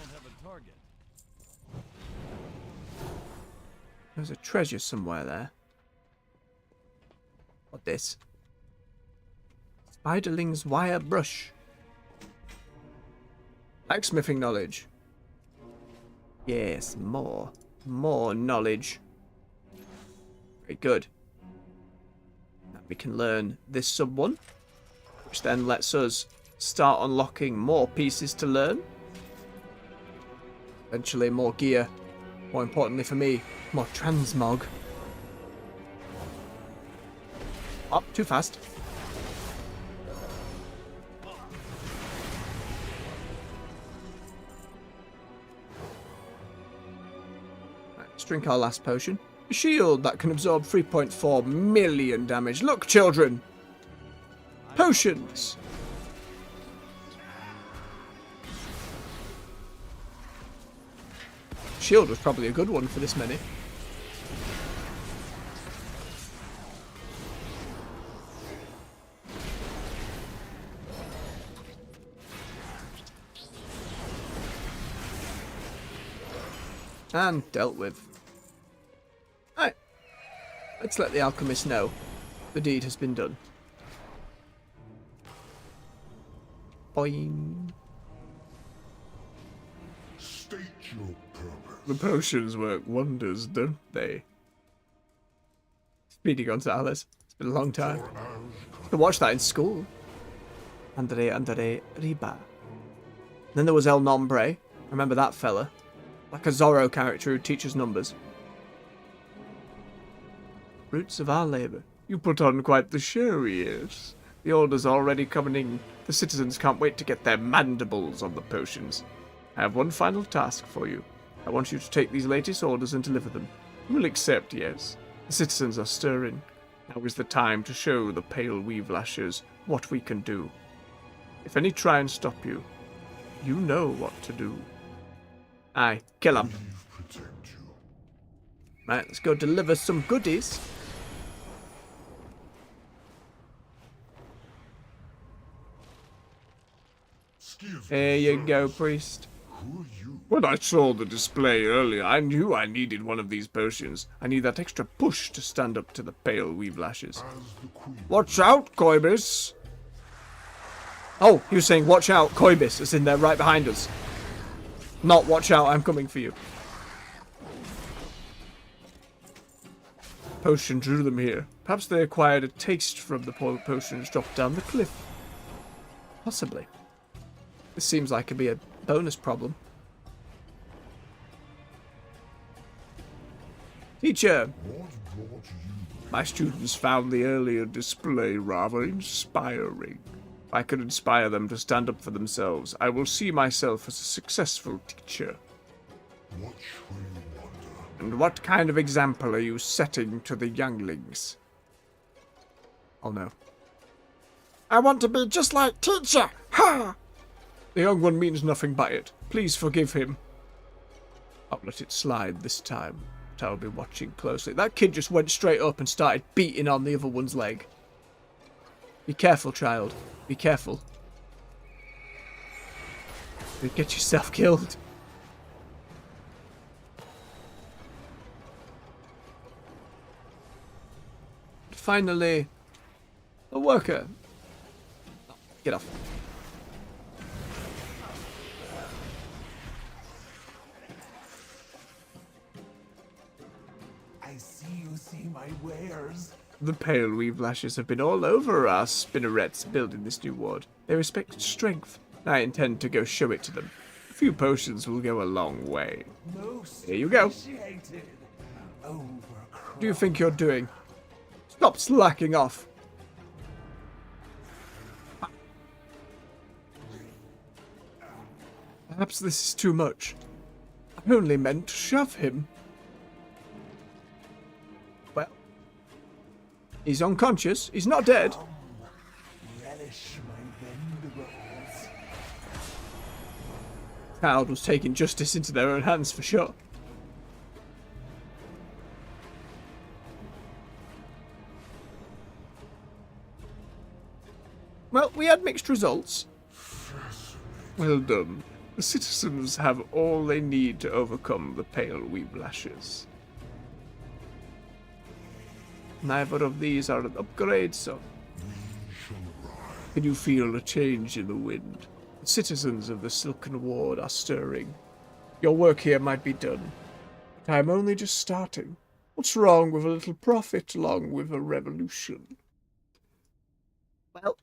There's a treasure somewhere there. What this? Spiderling's wire brush. Blacksmithing knowledge. Yes, more. More knowledge. Very good. Now we can learn this sub one, which then lets us start unlocking more pieces to learn. Eventually more gear. More importantly for me, more transmog. Oh, too fast. Right, let's drink our last potion. A shield that can absorb 3.4 million damage. Look, children! Potions! Shield was probably a good one for this many. And dealt with. Alright. Let's let the alchemist know the deed has been done. Boing. The potions work wonders, don't they? Speedy Gonzalez. It's been a long time. I watched that in school. Andre Riba. Then there was El Nombre. Remember that fella? Like a Zorro character who teaches numbers. Roots of our labour. You put on quite the show, yes. The order's already coming in. The citizens can't wait to get their mandibles on the potions. I have one final task for you. I want you to take these latest orders and deliver them. You will accept, yes. The citizens are stirring. Now is the time to show the pale weave-lashers what we can do. If any try and stop you, you know what to do. Aye, kill 'em. Right, let's go deliver some goodies. There you go, priest. When I saw the display earlier, I knew I needed one of these potions. I need that extra push to stand up to the pale weave-lashes. Watch out, Coibus! Oh, he was saying watch out, Coibus is in there right behind us. Not watch out, I'm coming for you. Potion drew them here. Perhaps they acquired a taste from the potions dropped down the cliff. Possibly. This seems like it'd be a bonus problem. Teacher! My students found the earlier display rather inspiring. If I could inspire them to stand up for themselves, I will see myself as a successful teacher. And what kind of example are you setting to the younglings? Oh no. I want to be just like teacher! Ha! The young one means nothing by it. Please forgive him. I'll let it slide this time, but I'll be watching closely. That kid just went straight up and started beating on the other one's leg. Be careful, child. Be careful. You get yourself killed. Finally, a worker. Oh, get off. I see you see my wares. The pale weave-lashes have been all over our spinnerets building this new ward. They respect strength. I intend to go show it to them. A few potions will go a long way. Most Here you go. appreciated. What do you think you're doing? Stop slacking off. Perhaps this is too much. I only meant to shove him. Well, he's unconscious. He's not dead. Relish my mandibles. Crowd was taking justice into their own hands for sure. Well, we had mixed results. Well done. The citizens have all they need to overcome the pale weave-lashes. Neither of these are an upgrade, so... Can you feel a change in the wind? The citizens of the Silken Ward are stirring. Your work here might be done, but I'm only just starting. What's wrong with a little profit along with a revolution? Well...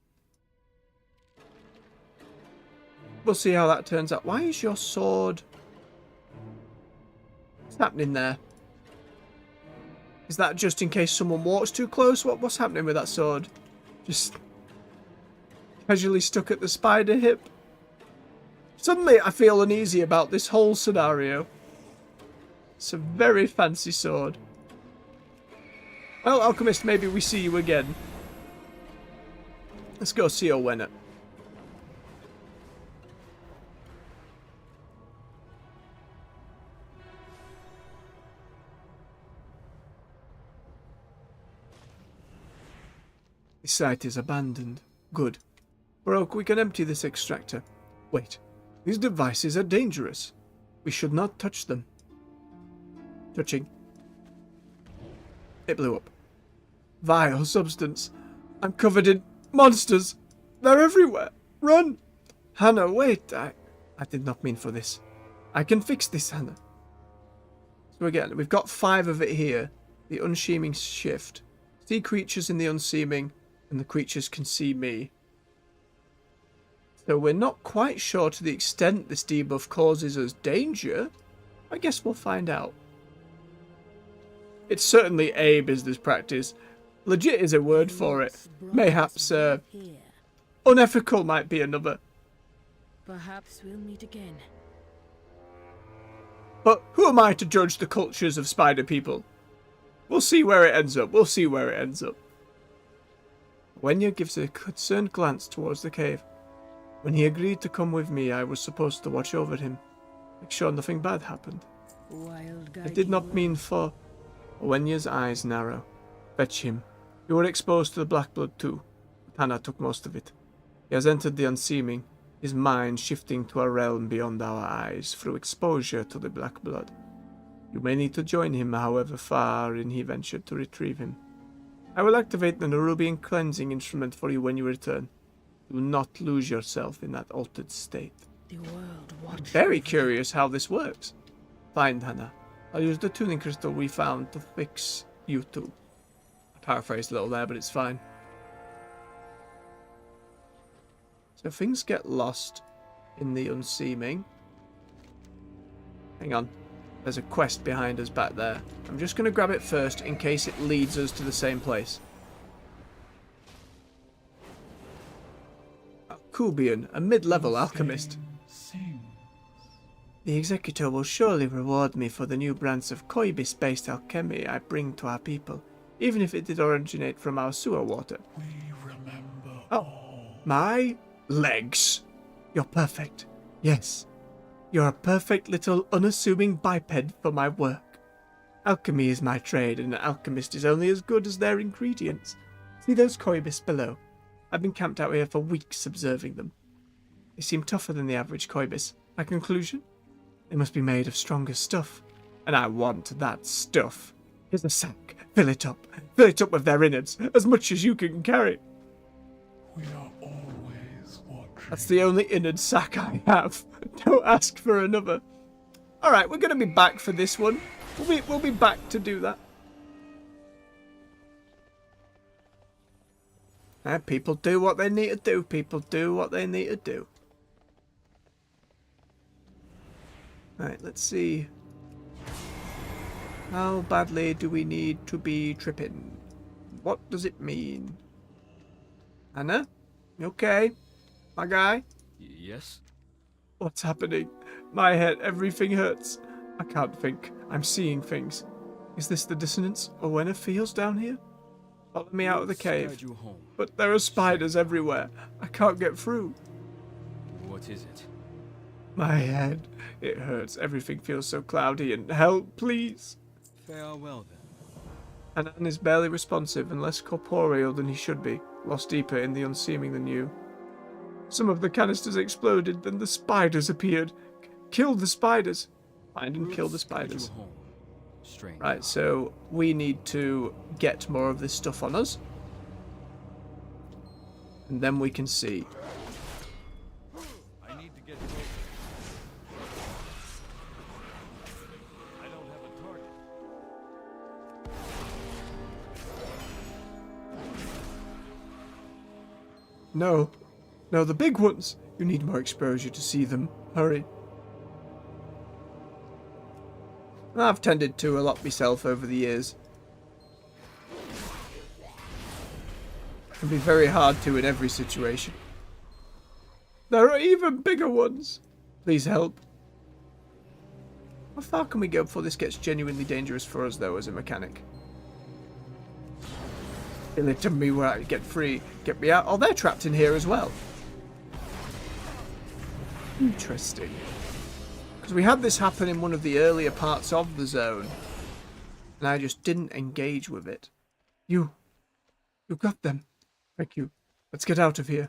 we'll see how that turns out. Why is your sword... what's happening there? Is that just in case someone walks too close? What's happening with that sword? Just... casually stuck at the spider hip? Suddenly I feel uneasy about this whole scenario. It's a very fancy sword. Well, Alchemist, maybe we see you again. Let's go see Owenna. The site is abandoned. Good. Baroque, we can empty this extractor. Wait. These devices are dangerous. We should not touch them. Touching. It blew up. Vile substance. I'm covered in monsters. They're everywhere. Run! Hannah, wait. I did not mean for this. I can fix this, Hannah. So again, we've got 5 of it here. The unseeming shift. See creatures in the unseeming, and the creatures can see me. So we're not quite sure to the extent this debuff causes us danger. I guess we'll find out. It's certainly a business practice. Legit is a word for it. Mayhaps Here. unethical might be another. Perhaps we'll meet again. But who am I to judge the cultures of spider people? We'll see where it ends up. We'll see where it ends up. Wenya gives a concerned glance towards the cave. When he agreed to come with me, I was supposed to watch over him. Make sure nothing bad happened. Wild I did not mean for... Wenya's eyes narrow. Fetch him. You were exposed to the black blood too. But Hannah took most of it. He has entered the unseeming, his mind shifting to a realm beyond our eyes through exposure to the black blood. You may need to join him, however far in he ventured to retrieve him. I will activate the Nerubian cleansing instrument for you when you return. Do not lose yourself in that altered state. The world I'm very curious how this works. Fine, Hannah. I'll use the tuning crystal we found to fix you two. I paraphrased a little there, but it's fine. So things get lost in the unseeming. Hang on. There's a quest behind us back there. I'm just going to grab it first in case it leads us to the same place. Alcubian, a mid-level alchemist. The Executor will surely reward me for the new branch of Koibis-based alchemy I bring to our people, even if it did originate from our sewer water. We remember My legs. You're perfect. Yes. You're a perfect little unassuming biped for my work. Alchemy is my trade, and an alchemist is only as good as their ingredients. See those Koibis below? I've been camped out here for weeks observing them. They seem tougher than the average Koibis. My conclusion? They must be made of stronger stuff. And I want that stuff. Here's a sack. Fill it up. Fill it up with their innards, as much as you can carry. we are always watching. That's the only innard sack I have. Don't ask for another. Alright, we're going to be back for this one. We'll be back to do that. People do what they need to do. People do what they need to do. Right, let's see. How badly do we need to be tripping? What does it mean? Anna? You okay? My guy? Yes? What's happening? My head, everything hurts. I can't think. I'm seeing things. Is this the dissonance Owena feels down here? Follow me out of the cave. You home. But there are spiders everywhere. I can't get through. What is it? My head. It hurts. Everything feels so cloudy and help, please. Farewell then. Anan is barely responsive and less corporeal than he should be, lost deeper in the unseeming than you. Some of the canisters exploded, then the spiders appeared. Kill the spiders. Find and kill the spiders. Strange. Right, so we need to get more of this stuff on us. And then we can see. I need to get closer. I don't have a target. No. No, the big ones. You need more exposure to see them. Hurry. I've tended to a lot myself over the years. It can be very hard to in every situation. There are even bigger ones. Please help. How far can we go before this gets genuinely dangerous for us, though, as a mechanic? Kill it to me where I get free. Get me out. Oh, they're trapped in here as well. Interesting. Because we had this happen in one of the earlier parts of the zone. And I just didn't engage with it. You got them. Thank you. Let's get out of here.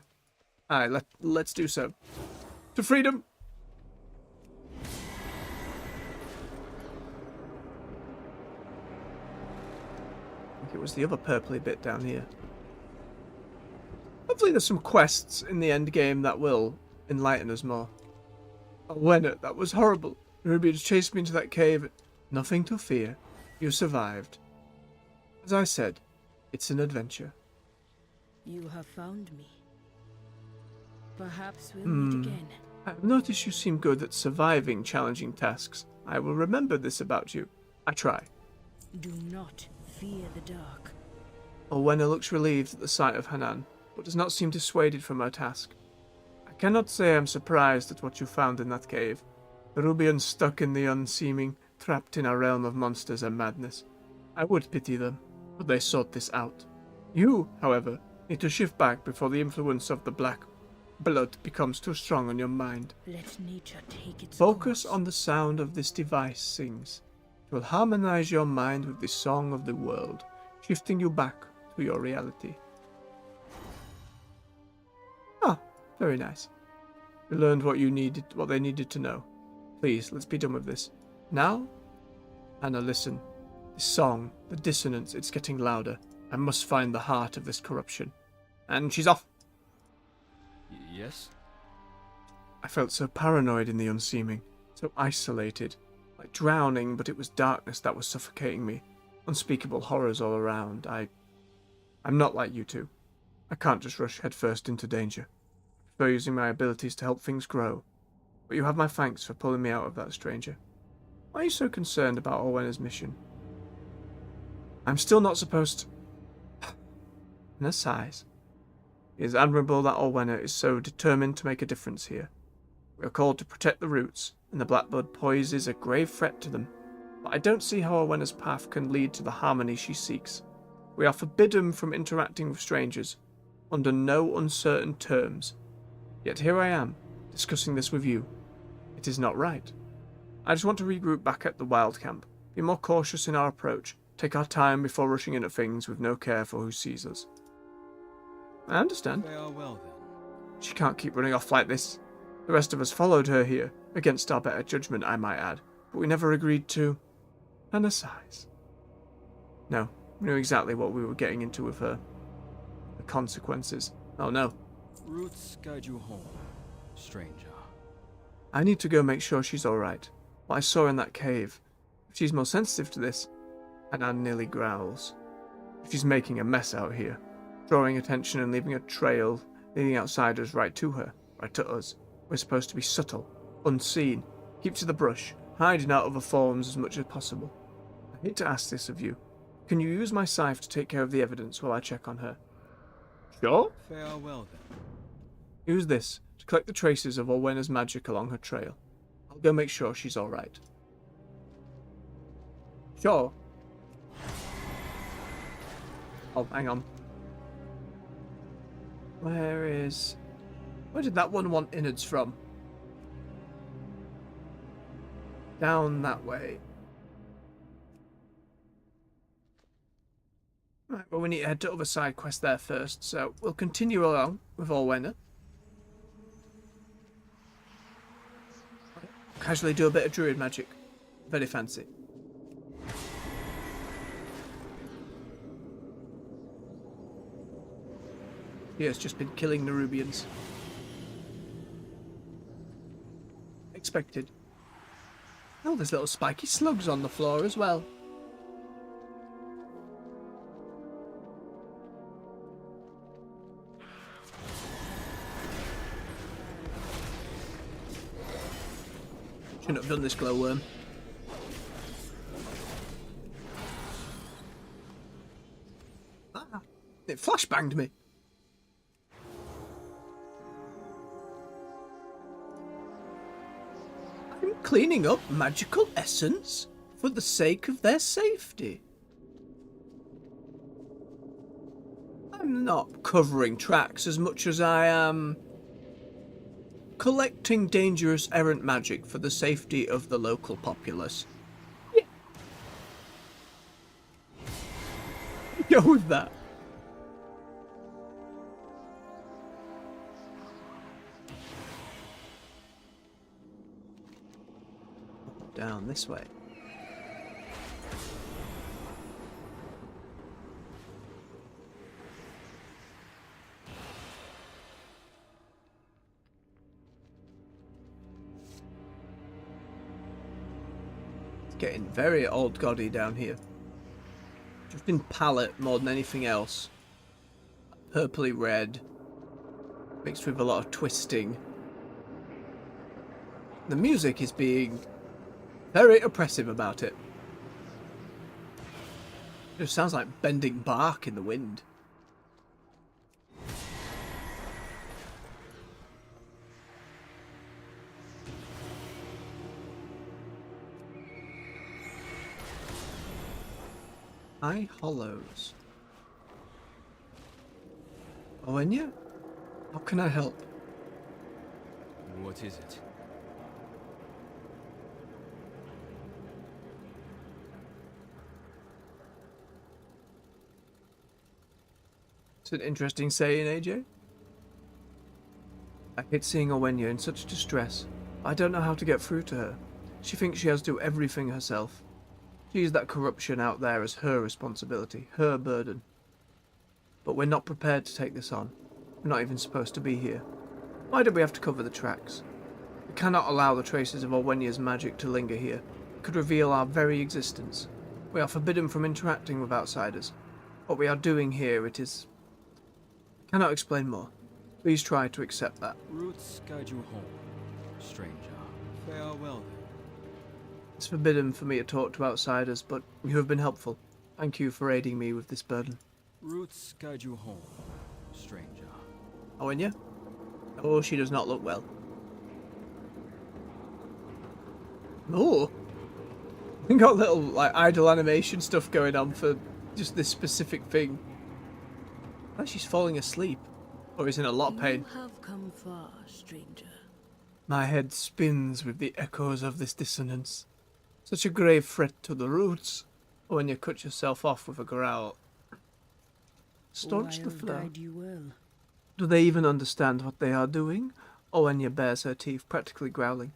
Aye, let's do so. To freedom! I think it was the other purpley bit down here. Hopefully there's some quests in the end game that will enlighten us more. Oh, Wennet, that was horrible. Ruby has chased me into that cave. Nothing to fear. You survived. As I said, it's an adventure. You have found me. Perhaps we'll meet again. I've noticed you seem good at surviving challenging tasks. I will remember this about you. I try. Do not fear the dark. Orwenna looks relieved at the sight of Hanan, but does not seem dissuaded from her task. I cannot say I'm surprised at what you found in that cave. The Rubians stuck in the unseeming, trapped in a realm of monsters and madness. I would pity them, but they sought this out. You, however, need to shift back before the influence of the black blood becomes too strong on your mind. Let nature take its Focus course. on the sound of this device sings. It will harmonize your mind with the song of the world, shifting you back to your reality. Ah, very nice. You learned what they needed to know. Please, let's be done with this. Now, Anna, listen. This song, the dissonance, it's getting louder. I must find the heart of this corruption. And she's off. Yes? I felt so paranoid in the unseeming, so isolated, like drowning, but it was darkness that was suffocating me. Unspeakable horrors all around. I'm not like you two. I can't just rush headfirst into danger. I prefer using my abilities to help things grow. But you have my thanks for pulling me out of that, stranger. Why are you so concerned about Orwenna's mission? I'm still not supposed to... Anna sighs. It is admirable that Orwenna is so determined to make a difference here. We are called to protect the roots, and the Blackblood poses a grave threat to them. But I don't see how Orwenna's path can lead to the harmony she seeks. We are forbidden from interacting with strangers, under no uncertain terms. Yet here I am, discussing this with you. It is not right. I just want to regroup back at the wild camp, be more cautious in our approach, take our time before rushing into things with no care for who sees us. I understand. They are well then. She can't keep running off like this. The rest of us followed her here, against our better judgment, I might add, but we never agreed to... Anna sighs. No, we knew exactly what we were getting into with her. The consequences. Oh no. Roots guide you home, stranger. I need to go make sure she's alright. What I saw in that cave. If she's more sensitive to this... Anna nearly growls. If she's making a mess out here, drawing attention and leaving a trail, leading outsiders right to her, right to us. We're supposed to be subtle, unseen, keep to the brush, hiding out other forms as much as possible. I hate to ask this of you. Can you use my scythe to take care of the evidence while I check on her? Sure. Farewell then. Use this to collect the traces of Orwenna's magic along her trail. I'll go make sure she's alright. Sure. Oh, hang on. Where did that one want innards from? Down that way. Right, well, we need to head to other side quest there first, so we'll continue along with Orwenna. Casually do a bit of druid magic. Very fancy. He has just been killing the Rubians. Expected. Oh, there's little spiky slugs on the floor as well. Shouldn't have done this, glowworm. Ah, it flashbanged me. I'm cleaning up magical essence for the sake of their safety. I'm not covering tracks as much as I am collecting dangerous errant magic for the safety of the local populace. Yeah. Go with that. Down this way. Getting very old goddy down here. Just in palette more than anything else. Purpley red. Mixed with a lot of twisting. The music is being very oppressive about it. It just sounds like bending bark in the wind. High Hollows. Oenya? How can I help? What is it? It's an interesting saying, AJ. I hate seeing Oenya in such distress. I don't know how to get through to her. She thinks she has to do everything herself. She sees that corruption out there as her responsibility, her burden. But we're not prepared to take this on. We're not even supposed to be here. Why do we have to cover the tracks? We cannot allow the traces of Owenya's magic to linger here. It could reveal our very existence. We are forbidden from interacting with outsiders. What we are doing here, it is... I cannot explain more. Please try to accept that. Roots guide you home, stranger. Farewell then. It's forbidden for me to talk to outsiders, but you have been helpful. Thank you for aiding me with this burden. Roots guide you home, stranger. Owenya? Oh, she does not look well. Oh! We got little, like, idle animation stuff going on for just this specific thing. Like she's falling asleep. Or is in a lot of pain. You have come far, stranger. My head spins with the echoes of this dissonance. Such a grave threat to the roots. Or when you cut yourself off with a growl. Staunch the I'll flow. guide you well. Do they even understand what they are doing? Oenya bares her teeth, practically growling.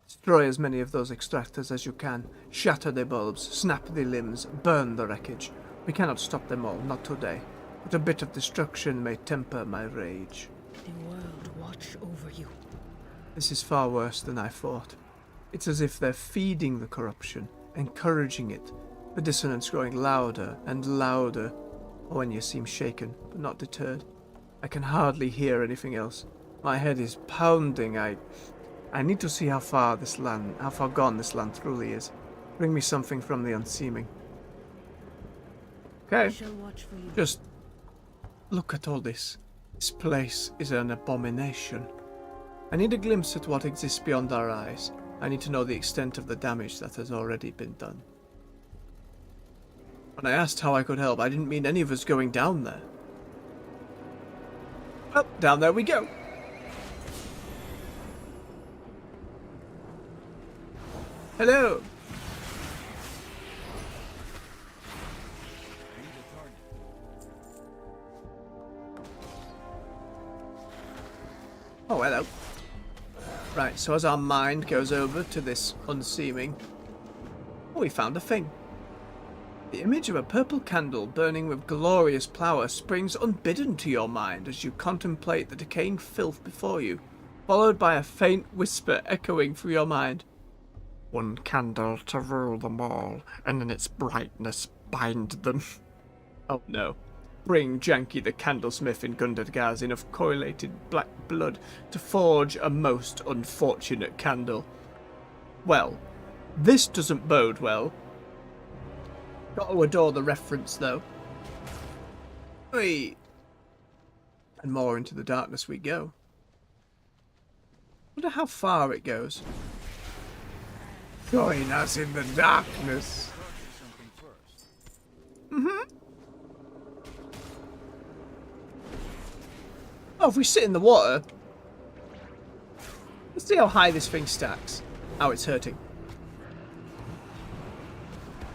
Destroy as many of those extractors as you can. Shatter their bulbs, snap their limbs, burn the wreckage. We cannot stop them all, not today. But a bit of destruction may temper my rage. The world watch over you. This is far worse than I thought. It's as if they're feeding the corruption, encouraging it. The dissonance growing louder and louder. Oenya seems shaken, but not deterred. I can hardly hear anything else. My head is pounding. I need to see how far gone this land truly is. Bring me something from the unseeming. I Okay. shall watch for you. Just look at all this. This place is an abomination. I need a glimpse at what exists beyond our eyes. I need to know the extent of the damage that has already been done. When I asked how I could help, I didn't mean any of us going down there. Well, down there we go. Hello. Oh, hello. Right, so as our mind goes over to this unseeming... Oh, we found a thing. The image of a purple candle burning with glorious power springs unbidden to your mind as you contemplate the decaying filth before you, followed by a faint whisper echoing through your mind. One candle to rule them all, and in its brightness bind them. Oh no. Bring Janky the candlesmith in Gundadgaz enough coagulated black blood to forge a most unfortunate candle. Well, this doesn't bode well. Got to adore the reference though. Oi. And more into the darkness we go. Wonder how far it goes. Join us in the darkness. Oh, if we sit in the water... Let's see how high this thing stacks. How it's hurting.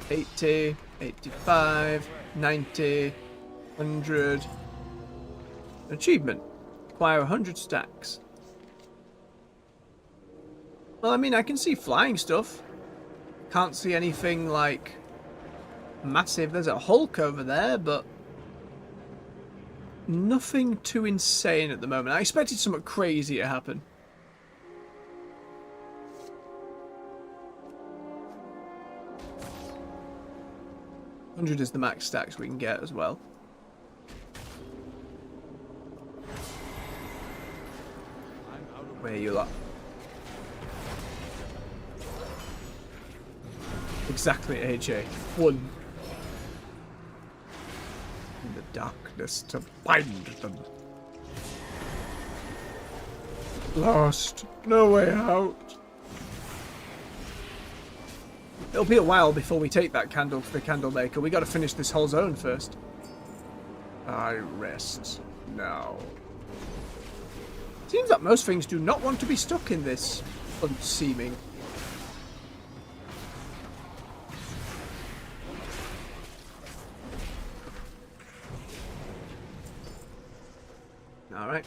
80, 85, 90, 100. Achievement. Acquire 100 stacks. Well, I mean, I can see flying stuff. Can't see anything, like, massive. There's a Hulk over there, but... nothing too insane at the moment. I expected something crazy to happen. 100 is the max stacks we can get as well. Where you lot? Exactly, AJ. 1. In the darkness to bind them. Lost. No way out. It'll be a while before we take that candle to the candle maker. We gotta finish this whole zone first. I rest now. Seems that most things do not want to be stuck in this unseeming. Alright.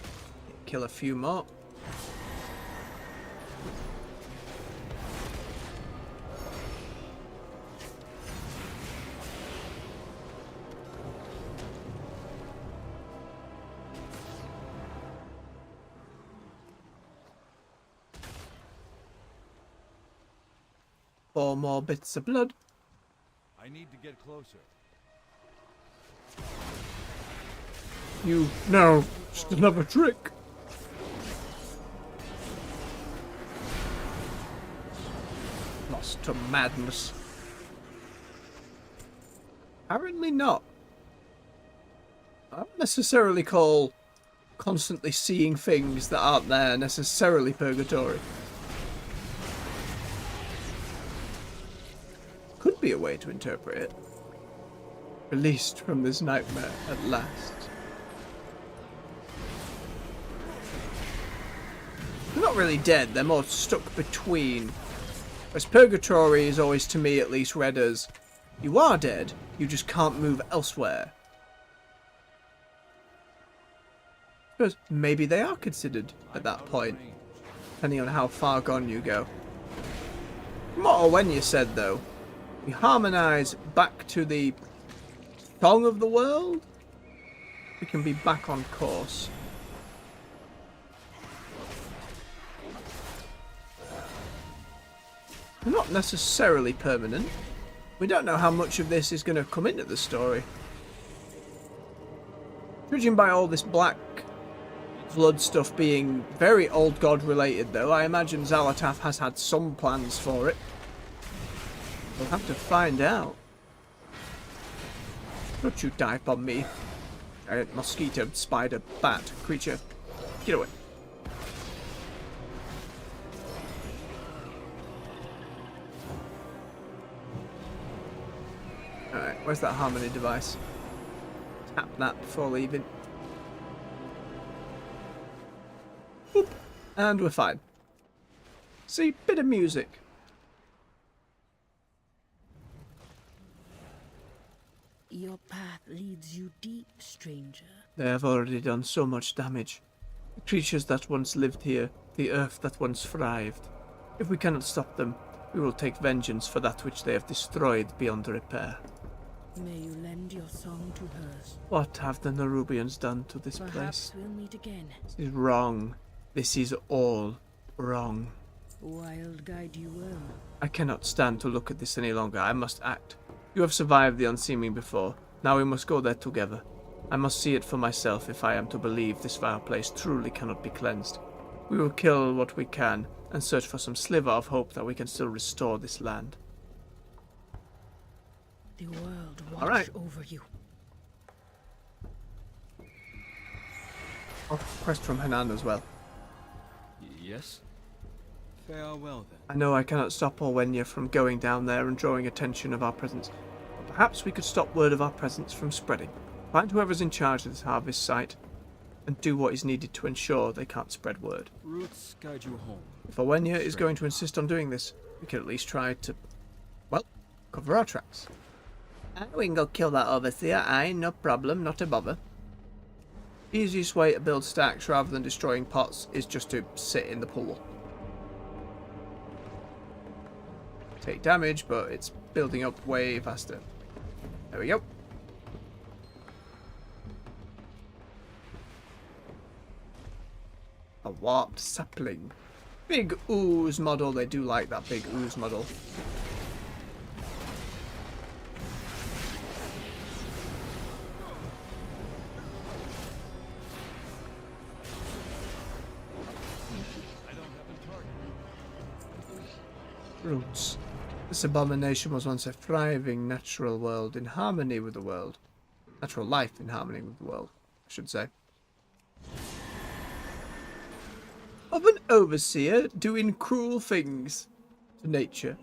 Kill a few more. Four more bits of blood. I need to get closer. You no, just another trick. Lost to madness. Apparently not. I don't necessarily call constantly seeing things that aren't there necessarily purgatory. Could be a way to interpret it. Released from this nightmare at last. They're not really dead, they're more stuck between. Whereas purgatory is always, to me at least, read as you are dead, you just can't move elsewhere. Because maybe they are considered at that point, depending on how far gone you go. From what Orwenya said though, we harmonise back to the song of the world, we can be back on course. They're not necessarily permanent. We don't know how much of this is going to come into the story. Judging by all this black blood stuff being very old god related though, I imagine Xal'atath has had some plans for it. We'll have to find out. Don't you dive on me, giant mosquito, spider, bat, creature. Get away. Alright, where's that harmony device? Tap that before leaving. Boop. And we're fine. See, bit of music. Your path leads you deep, stranger. They have already done so much damage. The creatures that once lived here, the earth that once thrived. If we cannot stop them, we will take vengeance for that which they have destroyed beyond repair. May you lend your song to hers. What have the Nerubians done to this Perhaps place? we'll meet again. This is wrong. This is all wrong. Wild guide you well. I cannot stand to look at this any longer. I must act. You have survived the unseeming before. Now we must go there together. I must see it for myself if I am to believe this vile place truly cannot be cleansed. We will kill what we can and search for some sliver of hope that we can still restore this land. The world watch All right. over you. Oh, quest from Hanan as well. Yes? Farewell then. I know I cannot stop Orwenya from going down there and drawing attention of our presence, but perhaps we could stop word of our presence from spreading. Find whoever's in charge of this harvest site and do what is needed to ensure they can't spread word. Roots guide you home. If Orwenya is going to insist on doing this, we can at least try to, well, cover our tracks. We can go kill that overseer, aye, no problem, not a bother. Easiest way to build stacks rather than destroying pots is just to sit in the pool. Take damage, but it's building up way faster. There we go. A warped sapling. Big ooze model. They do like that big ooze model. Roots. This abomination was once a thriving natural world in harmony with the world. Natural life in harmony with the world, I should say. Of an overseer doing cruel things to nature.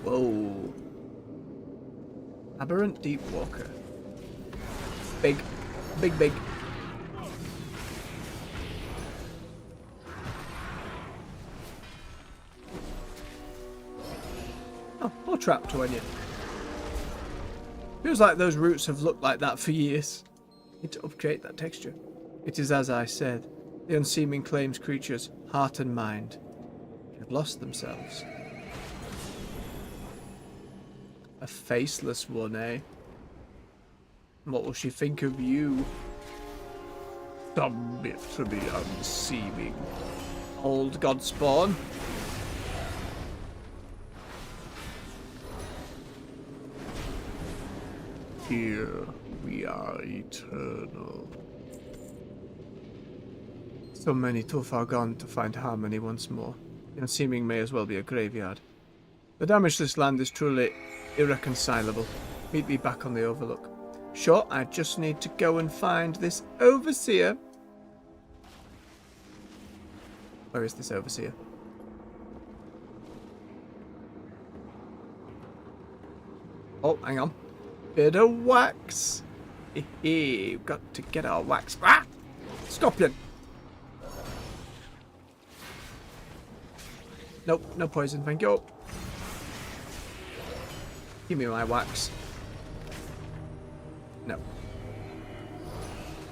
Whoa. Aberrant Deep Walker. Big. Big, big. Oh, more trap to you. Feels like those roots have looked like that for years. Need to upgrade that texture. It is as I said. The unseeming claims creatures' heart and mind have lost themselves. A faceless one, eh? What will she think of you? Submit to the unseeming. Old Godspawn. Here we are eternal. So many too far gone to find harmony once more. The unseeming may as well be a graveyard. The damage to this land is truly irreconcilable. Meet me back on the Overlook. Sure, I just need to go and find this overseer. Where is this overseer? Oh, hang on. Bit of wax. We've got to get our wax. Ah! Scorpion! Nope, no poison, thank you. Give me my wax. No.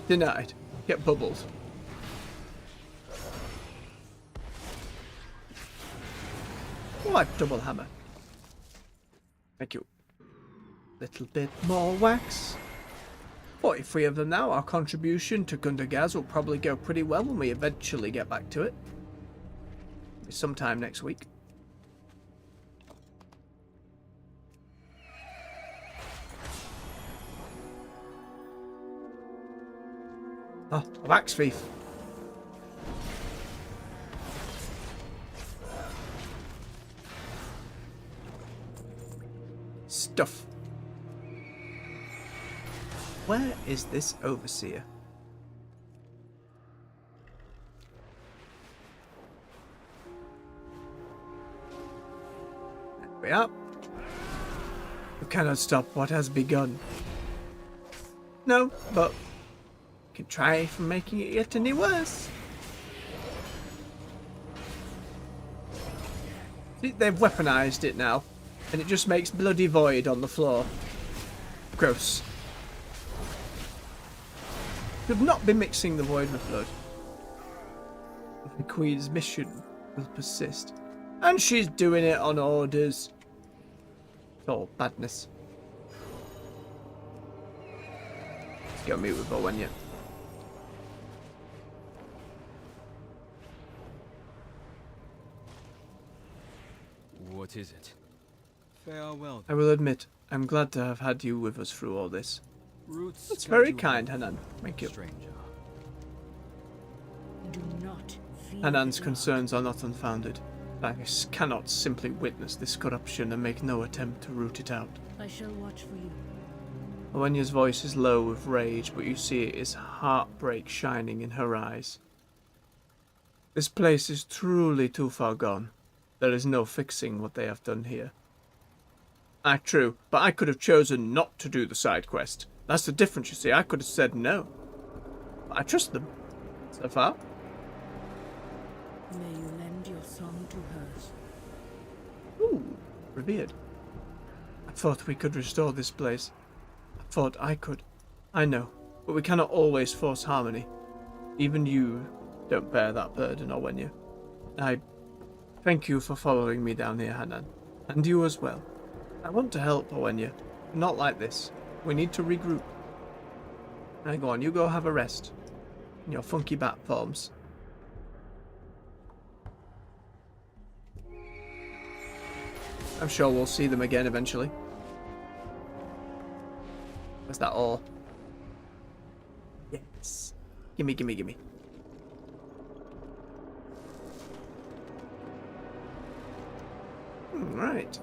Denied. Get bubbles. What? Double hammer. Thank you. Little bit more wax. 43 of them now. Our contribution to Gundagaz will probably go pretty well when we eventually get back to it. Sometime next week. Oh, a wax thief. Stuff. Where is this overseer? There we are. You cannot stop what has begun. No, but can try from making it yet any worse. See, they've weaponized it now, and it just makes bloody void on the floor. Gross. Should not be mixing the void with blood. The Queen's mission will persist, and she's doing it on orders. It's all badness. Let's go meet with Owenya. What is it? Farewell. I will admit, I'm glad to have had you with us through all this. Roots. That's very kind, Hanan. Thank you. Stranger. Do not fear Hanan's the concerns are not unfounded. I cannot simply witness this corruption and make no attempt to root it out. dark. I shall watch for you. Owenya's voice is low with rage, but you see it is heartbreak shining in her eyes. This place is truly too far gone. There is no fixing what they have done here. Ah, true, but I could have chosen not to do the side quest. That's the difference, you see. I could have said no. But I trust them. So far. May you lend your song to hers. Ooh, revered. I thought we could restore this place. I thought I could. I know, but we cannot always force harmony. Even you don't bear that burden, Owenya. I thank you for following me down here, Hanan. And you as well. I want to help, Owenya. Not like this. We need to regroup. Now go on, you go have a rest. In your funky bat forms. I'm sure we'll see them again eventually. Where's that ore? Yes. Gimme, gimme, gimme. Right.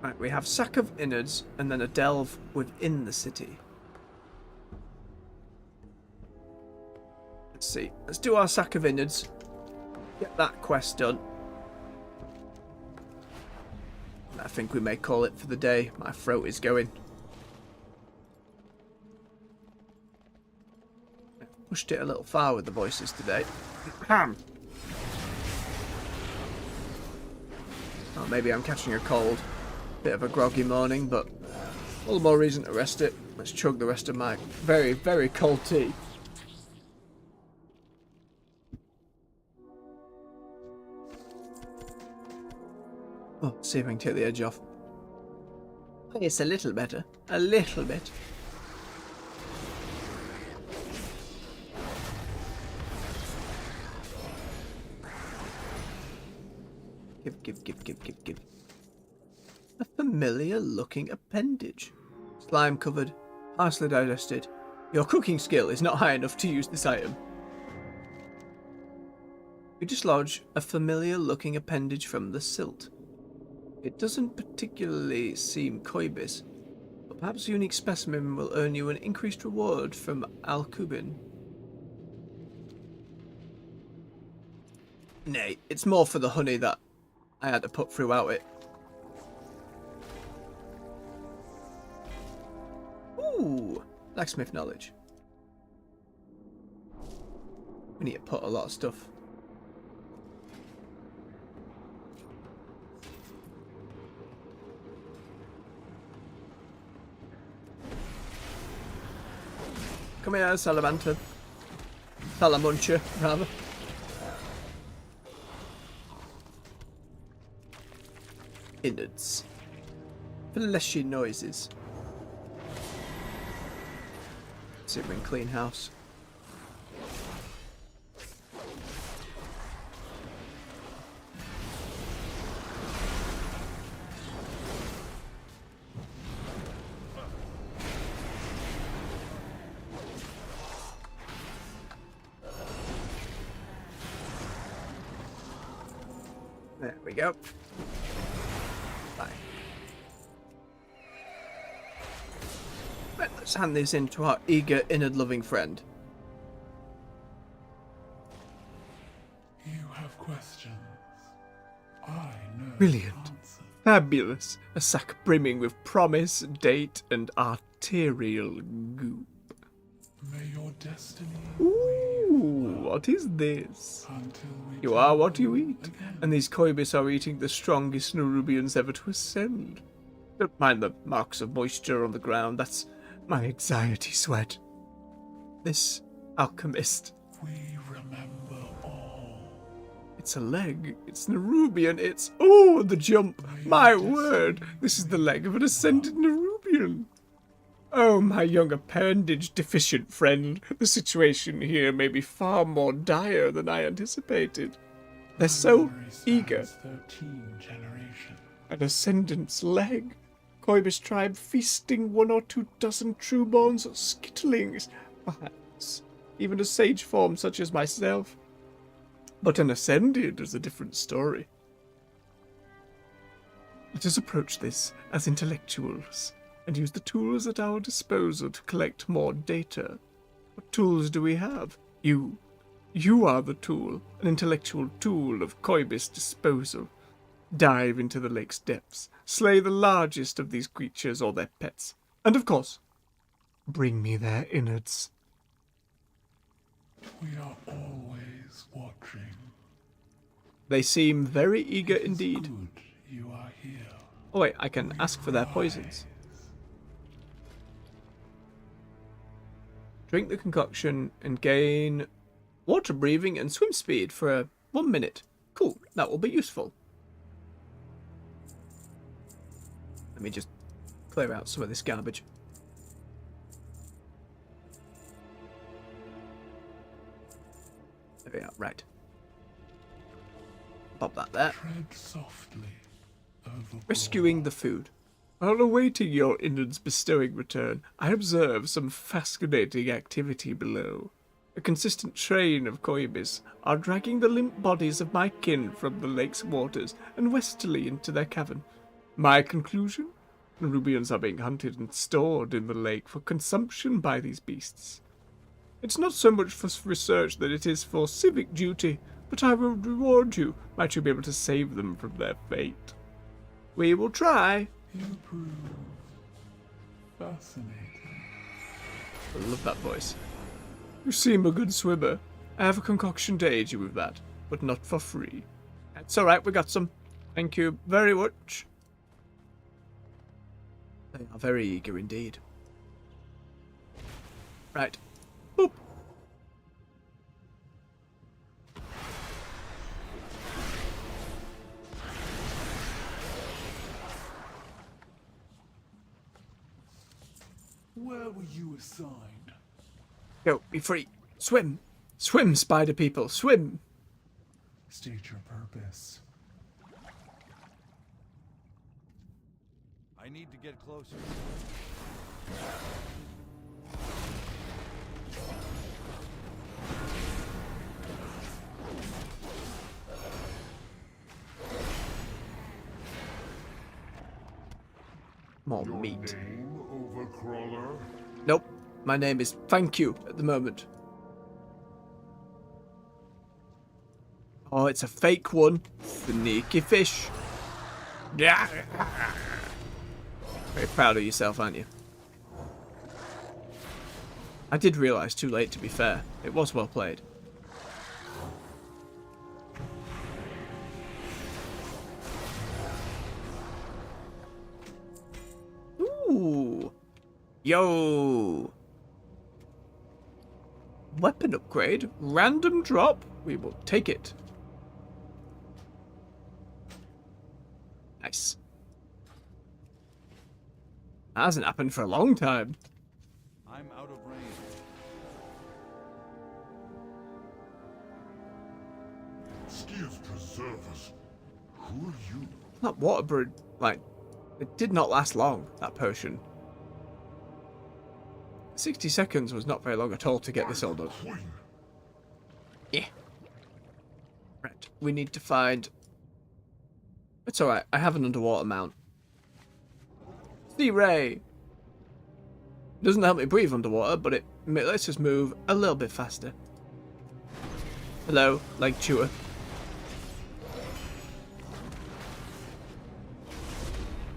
Right, we have sack of innards and then a delve within the city. Let's see. Let's do our sack of innards. Get that quest done. I think we may call it for the day. My throat is going. I've pushed it a little far with the voices today. Oh, maybe I'm catching a cold. Bit of a groggy morning, but all the more reason to rest it. Let's chug the rest of my very, very cold tea. Oh, see if I can take the edge off. It's a little better. A little bit. Give. A familiar looking appendage. Slime covered, partially digested. Your cooking skill is not high enough to use this item. You dislodge a familiar looking appendage from the silt. It doesn't particularly seem Koibis, but perhaps a unique specimen will earn you an increased reward from Al-Kubin. Nay, it's more for the honey that I had to put throughout it. Ooh, blacksmith knowledge. We need to put a lot of stuff. Come here, Salamanca. Salamuncha, rather. Innards. Fleshy noises. See if we can clean house. There we go. Bye. Right, let's hand this in to our eager, innard-loving friend. You have questions. I know Brilliant. the answer. Fabulous. A sack brimming with promise, date, and arterial goop. May your destiny Ooh, what is this? until we You are what you meet eat, again. and these Koibis are eating the strongest Nerubians ever to ascend. Don't mind the marks of moisture on the ground, that's my anxiety sweat. This alchemist, We remember all. it's a leg, it's Nerubian, it's... Oh, the jump! My word, this is the leg of an ascended Nerubian. Oh, my young appendage deficient friend, the situation here may be far more dire than I anticipated. They're so Memory eager. spans 13 generations. An ascendant's leg. Koibis tribe feasting 1 or 2 dozen trueborns or skittlings, perhaps even a sage form such as myself. But an ascended is a different story. Let us approach this as intellectuals and use the tools at our disposal to collect more data. What tools do we have? You. You are the tool, an intellectual tool of Koibis disposal. Dive into the lake's depths, slay the largest of these creatures or their pets, and of course, bring me their innards. We are always watching. They seem very eager It is indeed. Good you are here. Oh wait, I can ask for their poisons. Drink the concoction and gain water breathing and swim speed for 1 minute. Cool, that will be useful. Let me just clear out some of this garbage. There we are, right. Pop that there. Tread softly over Rescuing the food. While awaiting your innards bestowing return, I observe some fascinating activity below. A consistent train of Koibis are dragging the limp bodies of my kin from the lake's waters and westerly into their cavern. My conclusion? The Rubians are being hunted and stored in the lake for consumption by these beasts. It's not so much for research that it is for civic duty, but I will reward you. Might you be able to save them from their fate? We will try. You prove fascinating. I love that voice. You seem a good swimmer. I have a concoction to aid you with that, but not for free. That's alright, we got some. Thank you very much. They are very eager indeed. Right. Boop. Where were you assigned? Go, be free. Swim. Swim, spider people, swim. State your purpose. I need to get closer. More meat. Name, Overcrawler? Nope. My name is Thank You at the moment. Oh, it's a fake one. Sneaky fish. Yeah. Very proud of yourself, aren't you? I did realise too late, to be fair. It was well played. Ooh. Yo. Weapon upgrade. Random drop. We will take it. Nice. That hasn't happened for a long time. I'm out of range. Excuse preserve us. Who are you? That water brew, like, it did not last long, that potion. 60 seconds was not very long at all to get this all done. Queen. Yeah. Right, we need to find... It's alright, I have an underwater mount. Sea Ray! Doesn't help me breathe underwater, but it lets us move a little bit faster. Hello, leg chewer.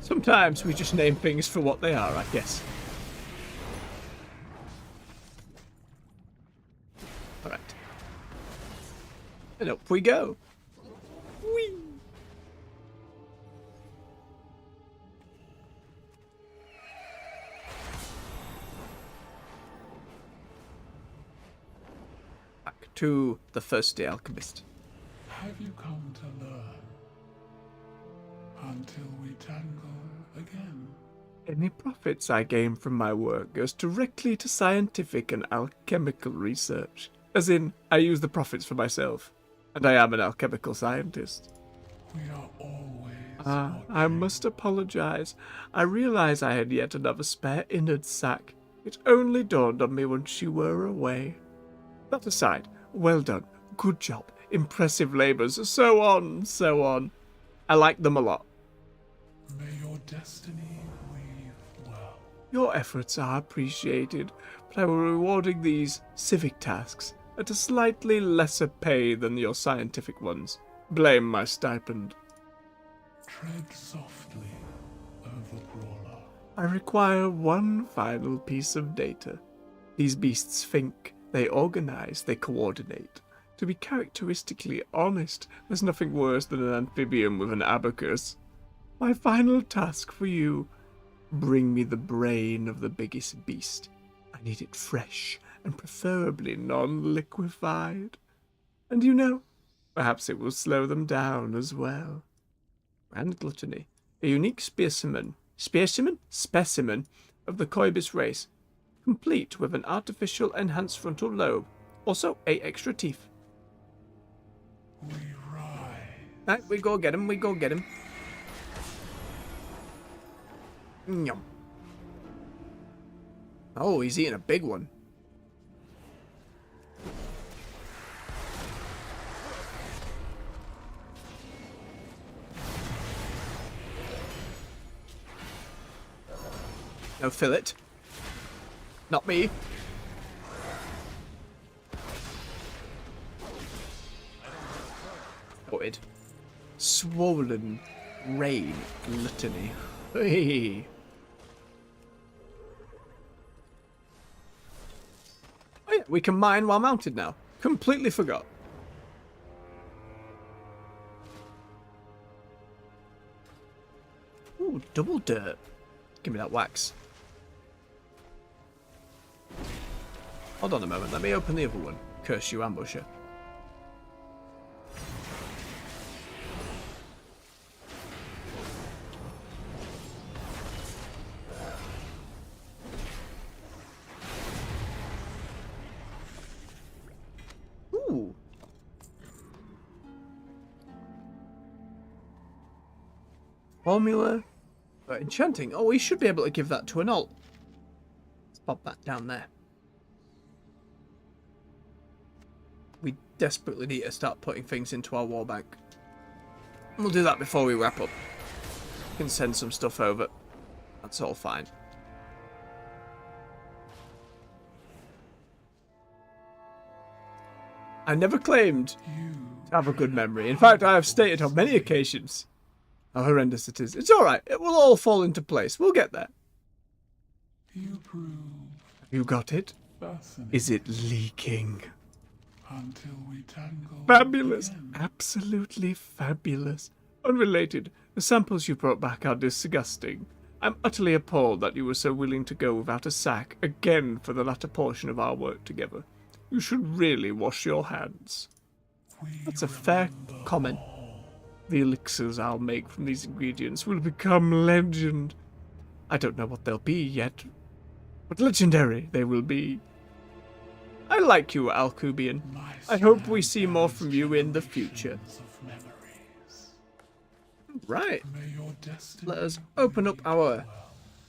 Sometimes we just name things for what they are, I guess. Alright. And up we go. Whee! Back to the thirsty alchemist. Have you come to learn? Until we tangle again. Any profits I gain from my work goes directly to scientific and alchemical research. As in, I use the profits for myself. And I am an alchemical scientist. We are always I must apologize. I realize I had yet another spare innard sack. It only dawned on me when you were away. That aside, well done. Good job. Impressive labors. So on, so on. I like them a lot. May your destiny weave well. Your efforts are appreciated, but I will be rewarding these civic tasks at a slightly lesser pay than your scientific ones. Blame my stipend. Tread softly, Overcrawler. I require one final piece of data. These beasts think, they organize, they coordinate. To be characteristically honest, there's nothing worse than an amphibian with an abacus. My final task for you, bring me the brain of the biggest beast. I need it fresh and preferably non-liquefied. And you know, perhaps it will slow them down as well. Grand gluttony, a unique specimen of the Koibis race, complete with an artificial enhanced frontal lobe, also 8 extra teeth. We rise. Right, we go get him, we go get him. Yum. Oh, he's eating a big one. No, fillet. Not me. Sorted. Swollen rain gluttony. Hey. Oh yeah, we can mine while mounted now. Completely forgot. Ooh, double dirt. Give me that wax. Hold on a moment, let me open the other one. Curse you, ambusher. Ooh. Formula. Enchanting. Oh, we should be able to give that to an alt. Let's pop that down there. We desperately need to start putting things into our war bank. We'll do that before we wrap up. We can send some stuff over. That's all fine. I never claimed to have a good memory. In fact, I have stated on many occasions how horrendous it is. It's alright. It will all fall into place. We'll get there. You prove You got it? fascinating Is it leaking? until we tangle. Fabulous. again. Absolutely fabulous. Unrelated, the samples you brought back are disgusting. I'm utterly appalled that you were so willing to go without a sack again for the latter portion of our work together. You should really wash your hands. That's a fair comment. The elixirs I'll make from these ingredients will become legend. I don't know what they'll be yet, but legendary they will be. I like you, Alcubian. I hope we see more from you in the future. Right. Let us open up our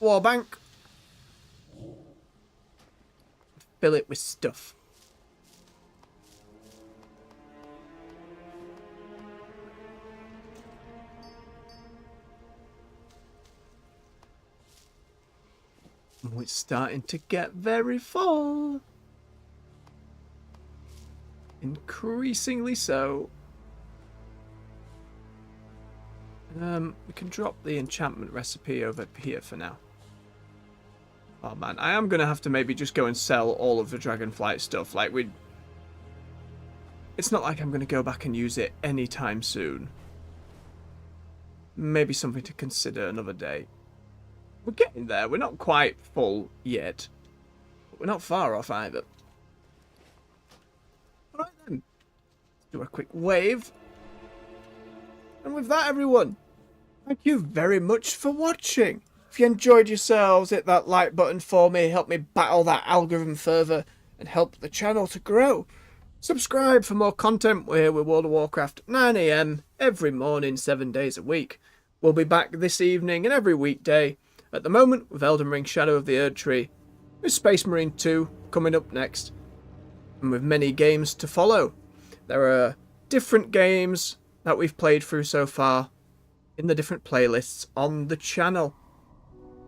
war bank. Fill it with stuff. Oh, it's starting to get very full. Increasingly so. We can drop the enchantment recipe over here for now. Oh man, I am going to have to maybe just go and sell all of the Dragonflight stuff. Like, it's not like I'm going to go back and use it anytime soon. Maybe something to consider another day. We're getting there. We're not quite full yet. But we're not far off either. Alright then. Let's do a quick wave. And with that, everyone, thank you very much for watching. If you enjoyed yourselves, hit that like button for me. Help me battle that algorithm further and help the channel to grow. Subscribe for more content. We're here with World of Warcraft 9 AM every morning, 7 days a week. We'll be back this evening and every weekday. At the moment, with Elden Ring Shadow of the Erdtree, with Space Marine 2 coming up next, and with many games to follow. There are different games that we've played through so far in the different playlists on the channel.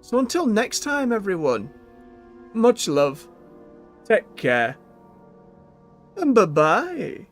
So until next time, everyone, much love, take care, and bye-bye.